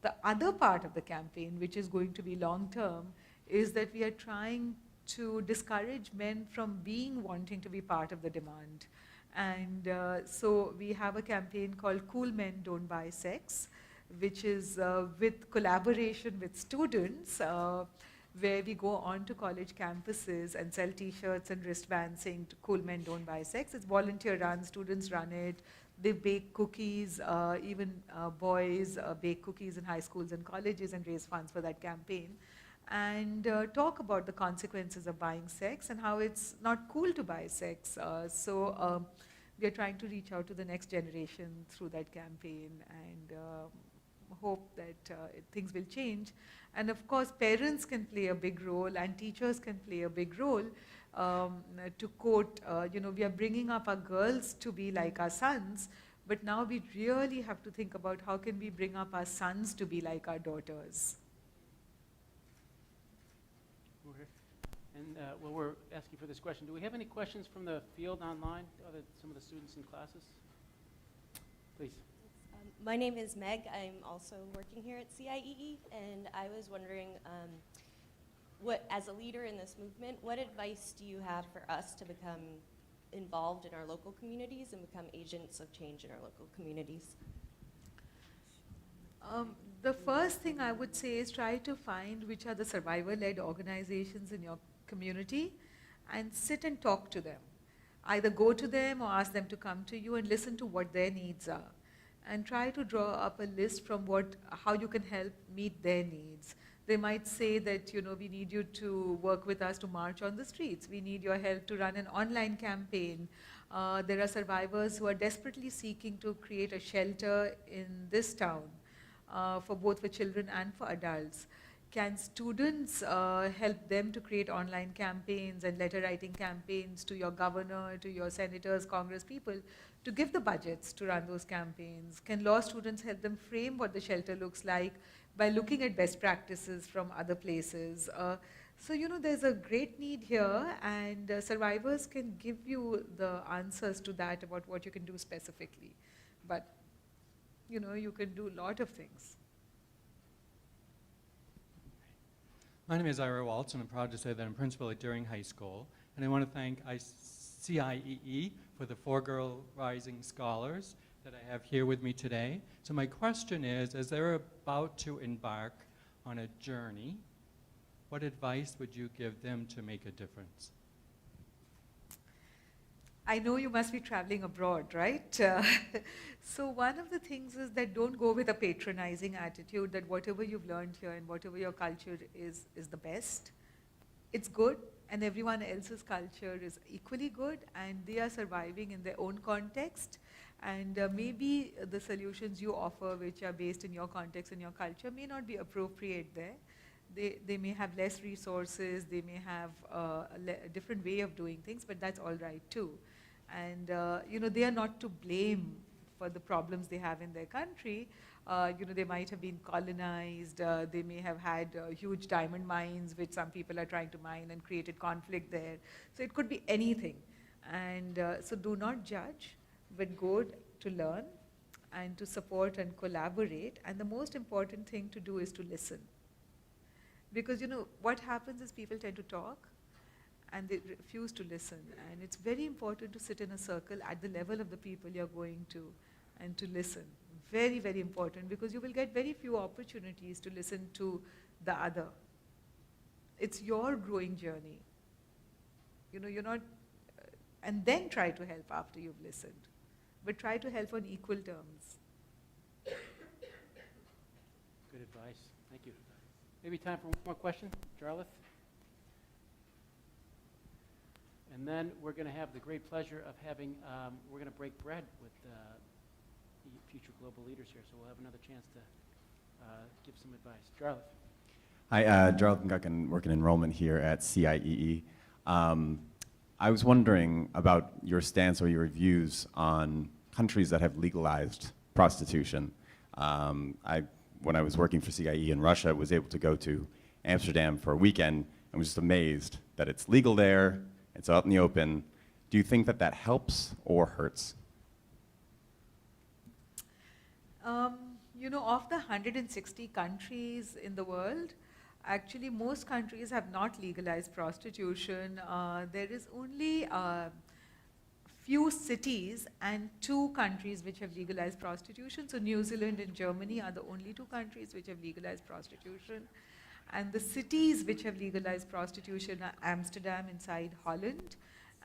The other part of the campaign, which is going to be long-term, is that we are trying to discourage men from wanting to be part of the demand. And so we have a campaign called Cool Men Don't Buy Sex, which is with collaboration with students. where we go on to college campuses and sell t-shirts and wristbands saying cool men don't buy sex. It's volunteer run, students run it. They bake cookies, even boys bake cookies in high schools and colleges and raise funds for that campaign. And talk about the consequences of buying sex and how it's not cool to buy sex. So we are trying to reach out to the next generation through that campaign and hope that things will change. And of course, parents can play a big role and teachers can play a big role. To quote, we are bringing up our girls to be like our sons, but now we really have to think about how can we bring up our sons to be like our daughters. Okay. And while we're asking for this question, do we have any questions from the field online, some of the students in classes? Please. My name is Meg. I'm also working here at CIEE, and I was wondering, as a leader in this movement, what advice do you have for us to become involved in our local communities and become agents of change in our local communities? The first thing I would say is try to find which are the survivor-led organizations in your community and sit and talk to them. Either go to them or ask them to come to you and listen to what their needs are. And try to draw up a list from how you can help meet their needs. They might say that, we need you to work with us to march on the streets. We need your help to run an online campaign. There are survivors who are desperately seeking to create a shelter in this town for children and for adults. Can students help them to create online campaigns and letter writing campaigns to your governor, to your senators, congress people, to give the budgets to run those campaigns? Can law students help them frame what the shelter looks like by looking at best practices from other places? So, there's a great need here, and survivors can give you the answers to that about what you can do specifically. But, you can do a lot of things. My name is Ira Waltz, and I'm proud to say that I'm principal at Deering High School. And I want to thank CIEE for the 4 Girl Rising Scholars that I have here with me today. So my question is, as they're about to embark on a journey, what advice would you give them to make a difference? I know you must be traveling abroad, right? So one of the things is that don't go with a patronizing attitude that whatever you've learned here and whatever your culture is the best. It's good, and everyone else's culture is equally good, and they are surviving in their own context. And maybe the solutions you offer, which are based in your context and your culture, may not be appropriate there. They may have less resources, they may have a different way of doing things, but that's all right too. And they are not to blame for the problems they have in their country. They might have been colonized, they may have had huge diamond mines, which some people are trying to mine, and created conflict there. So it could be anything. And so do not judge, but go to learn and to support and collaborate. And the most important thing to do is to listen. Because what happens is people tend to talk and they refuse to listen. And it's very important to sit in a circle at the level of the people you're going to and to listen. Very, very important, because you will get very few opportunities to listen to the other. It's your growing journey. You're not, and then try to help after you've listened. But try to help on equal terms. Good advice. Thank you. Maybe time for one more question, Jarlath? And then we're going to have the great pleasure of having, we're going to break bread with the future global leaders here, so we'll have another chance to give some advice. Jarlath. Hi, Jarlath Ngucken, working enrollment here at CIEE. I was wondering about your stance or your views on countries that have legalized prostitution. When I was working for CIEE in Russia, was able to go to Amsterdam for a weekend and was just amazed that it's legal there, it's out in the open. Do you think that that helps or hurts? Of the 160 countries in the world, actually most countries have not legalized prostitution. There is only few cities and 2 countries which have legalized prostitution. So New Zealand and Germany are the only 2 countries which have legalized prostitution. And the cities which have legalized prostitution are Amsterdam inside Holland,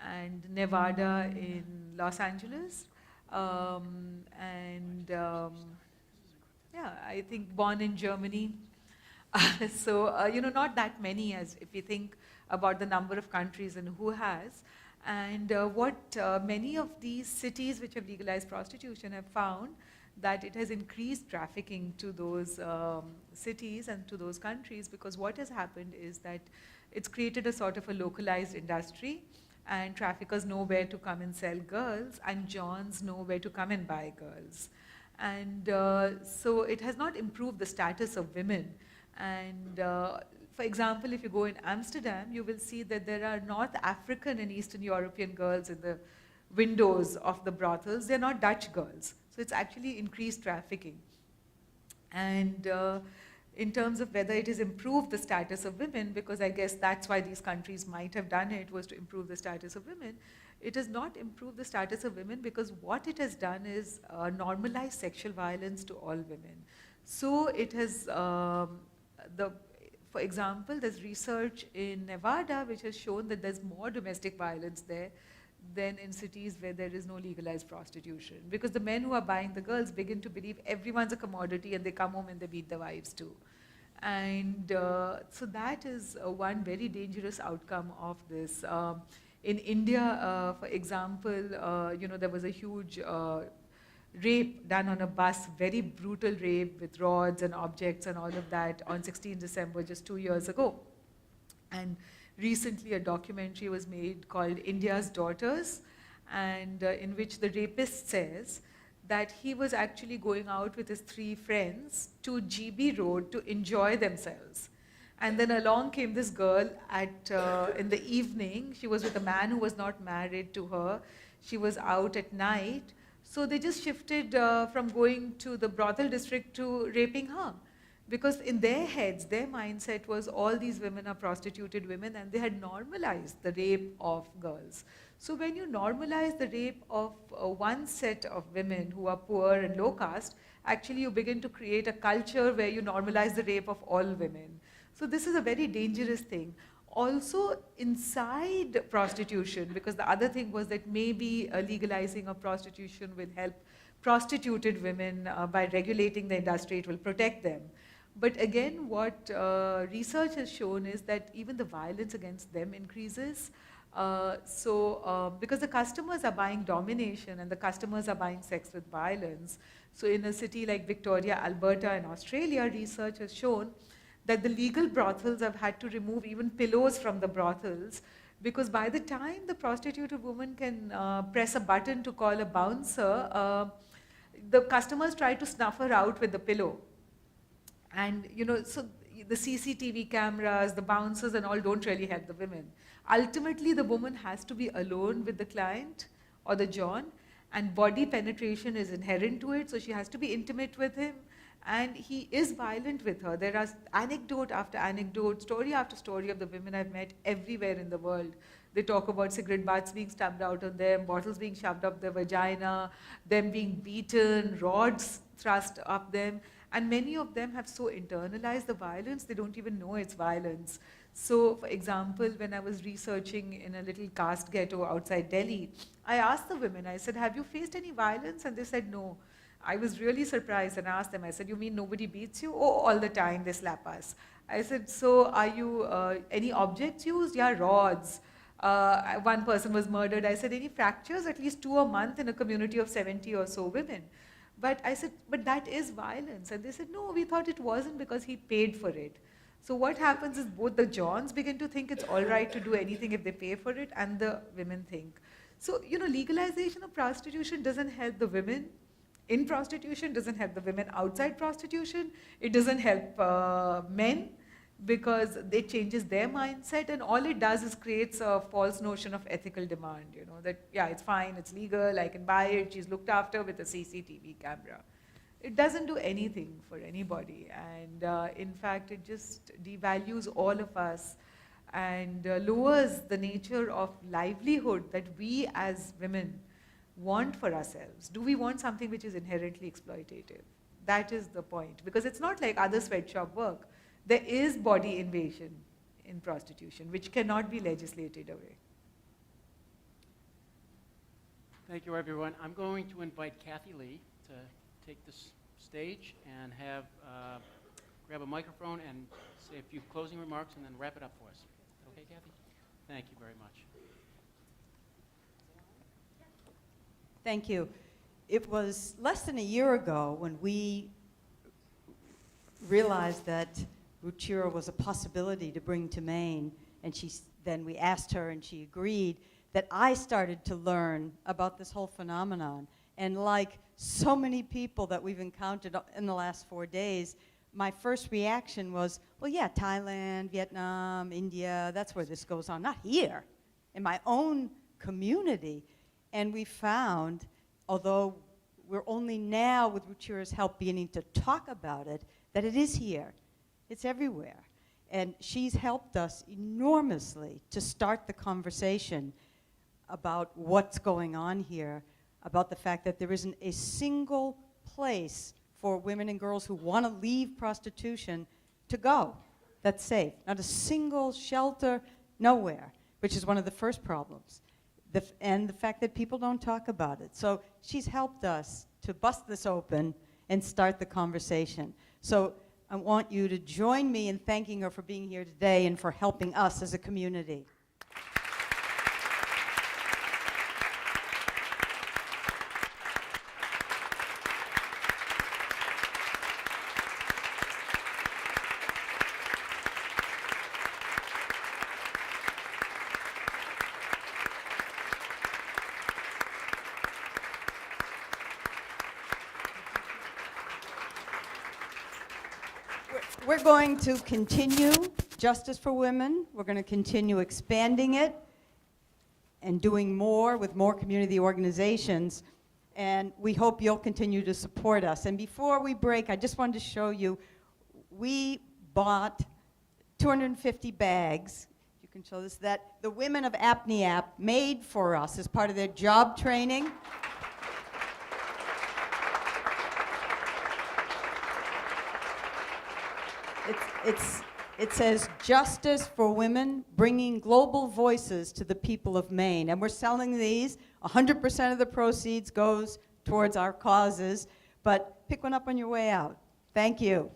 and Nevada in Los Angeles, yeah, I think Bonn in Germany. So, not that many as if you think about the number of countries and who has. And many of these cities which have legalized prostitution have found that it has increased trafficking to those cities and to those countries, because what has happened is that it's created a sort of a localized industry, and traffickers know where to come and sell girls, and Johns know where to come and buy girls. And so it has not improved the status of women. And for example, if you go in Amsterdam, you will see that there are North African and Eastern European girls in the windows of the brothels. They're not Dutch girls. So it's actually increased trafficking. And in terms of whether it has improved the status of women, because I guess that's why these countries might have done it, was to improve the status of women. It has not improved the status of women, because what it has done is normalize sexual violence to all women. So it has, for example, there's research in Nevada which has shown that there's more domestic violence there than in cities where there is no legalized prostitution. Because the men who are buying the girls begin to believe everyone's a commodity, and they come home and they beat their wives too. And so that is one very dangerous outcome of this. In India, for example, there was a huge rape done on a bus, very brutal rape with rods and objects and all of that on 16 December, just 2 years ago. And recently a documentary was made called India's Daughters, and in which the rapist says that he was actually going out with his 3 friends to GB Road to enjoy themselves. And then along came this girl in the evening. She was with a man who was not married to her. She was out at night. So they just shifted from going to the brothel district to raping her. Because in their heads, their mindset was all these women are prostituted women, and they had normalized the rape of girls. So when you normalize the rape of one set of women who are poor and low caste, actually you begin to create a culture where you normalize the rape of all women. So this is a very dangerous thing. Also inside prostitution, because the other thing was that maybe legalizing of prostitution will help prostituted women by regulating the industry, it will protect them. But again, what research has shown is that even the violence against them increases. Because the customers are buying domination and the customers are buying sex with violence. So in a city like Victoria, Alberta in Australia, research has shown that the legal brothels have had to remove even pillows from the brothels, because by the time the prostituted woman can press a button to call a bouncer, the customers try to snuff her out with the pillow. And so the CCTV cameras, the bouncers and all don't really help the women. Ultimately, the woman has to be alone with the client or the John, and body penetration is inherent to it, so she has to be intimate with him, and he is violent with her. There are anecdote after anecdote, story after story of the women I've met everywhere in the world. They talk about cigarette butts being stubbed out on them, bottles being shoved up their vagina, them being beaten, rods thrust up them. And many of them have so internalized the violence, they don't even know it's violence. So, for example, when I was researching in a little caste ghetto outside Delhi, I asked the women, I said, have you faced any violence? And they said, no. I was really surprised and asked them, I said, you mean nobody beats you? Oh, all the time they slap us. I said, so are you, any objects used? Yeah, rods. One person was murdered. I said, any fractures? At least 2 a month in a community of 70 or so women. But I said, but that is violence. And they said, no, we thought it wasn't because he paid for it. So what happens is both the Johns begin to think it's all right to do anything if they pay for it, and the women think. So, legalization of prostitution doesn't help the women in prostitution, doesn't help the women outside prostitution. It doesn't help men, because it changes their mindset, and all it does is creates a false notion of ethical demand, that, yeah, it's fine, it's legal, I can buy it, she's looked after with a CCTV camera. It doesn't do anything for anybody, and in fact, it just devalues all of us and lowers the nature of livelihood that we as women want for ourselves. Do we want something which is inherently exploitative? That is the point, because it's not like other sweatshop work. there is body invasion in prostitution, which cannot be legislated away. Thank you, everyone. I'm going to invite Kathy Lee to take this stage and have grab a microphone and say a few closing remarks and then wrap it up for us. Okay, Kathy? Thank you very much. Thank you. It was less than a year ago when we realized that Ruchira was a possibility to bring to Maine, and then we asked her and she agreed, that I started to learn about this whole phenomenon. And like so many people that we've encountered in the last 4 days, my first reaction was, well, yeah, Thailand, Vietnam, India, that's where this goes on, not here, in my own community. And we found, although we're only now, with Ruchira's help, beginning to talk about it, that it is here. It's everywhere. And she's helped us enormously to start the conversation about what's going on here, about the fact that there isn't a single place for women and girls who want to leave prostitution to go that's safe. Not a single shelter, nowhere, which is one of the first problems. And the fact that people don't talk about it. So she's helped us to bust this open and start the conversation. So I want you to join me in thanking her for being here today and for helping us as a community. We're going to continue Justice for Women. We're going to continue expanding it and doing more with more community organizations. And we hope you'll continue to support us. And before we break, I just wanted to show you, we bought 250 bags, you can show this, that the women of Apnea made for us as part of their job training. It says, Justice for Women, bringing global voices to the people of Maine. And we're selling these. 100% of the proceeds goes towards our causes. But pick one up on your way out. Thank you.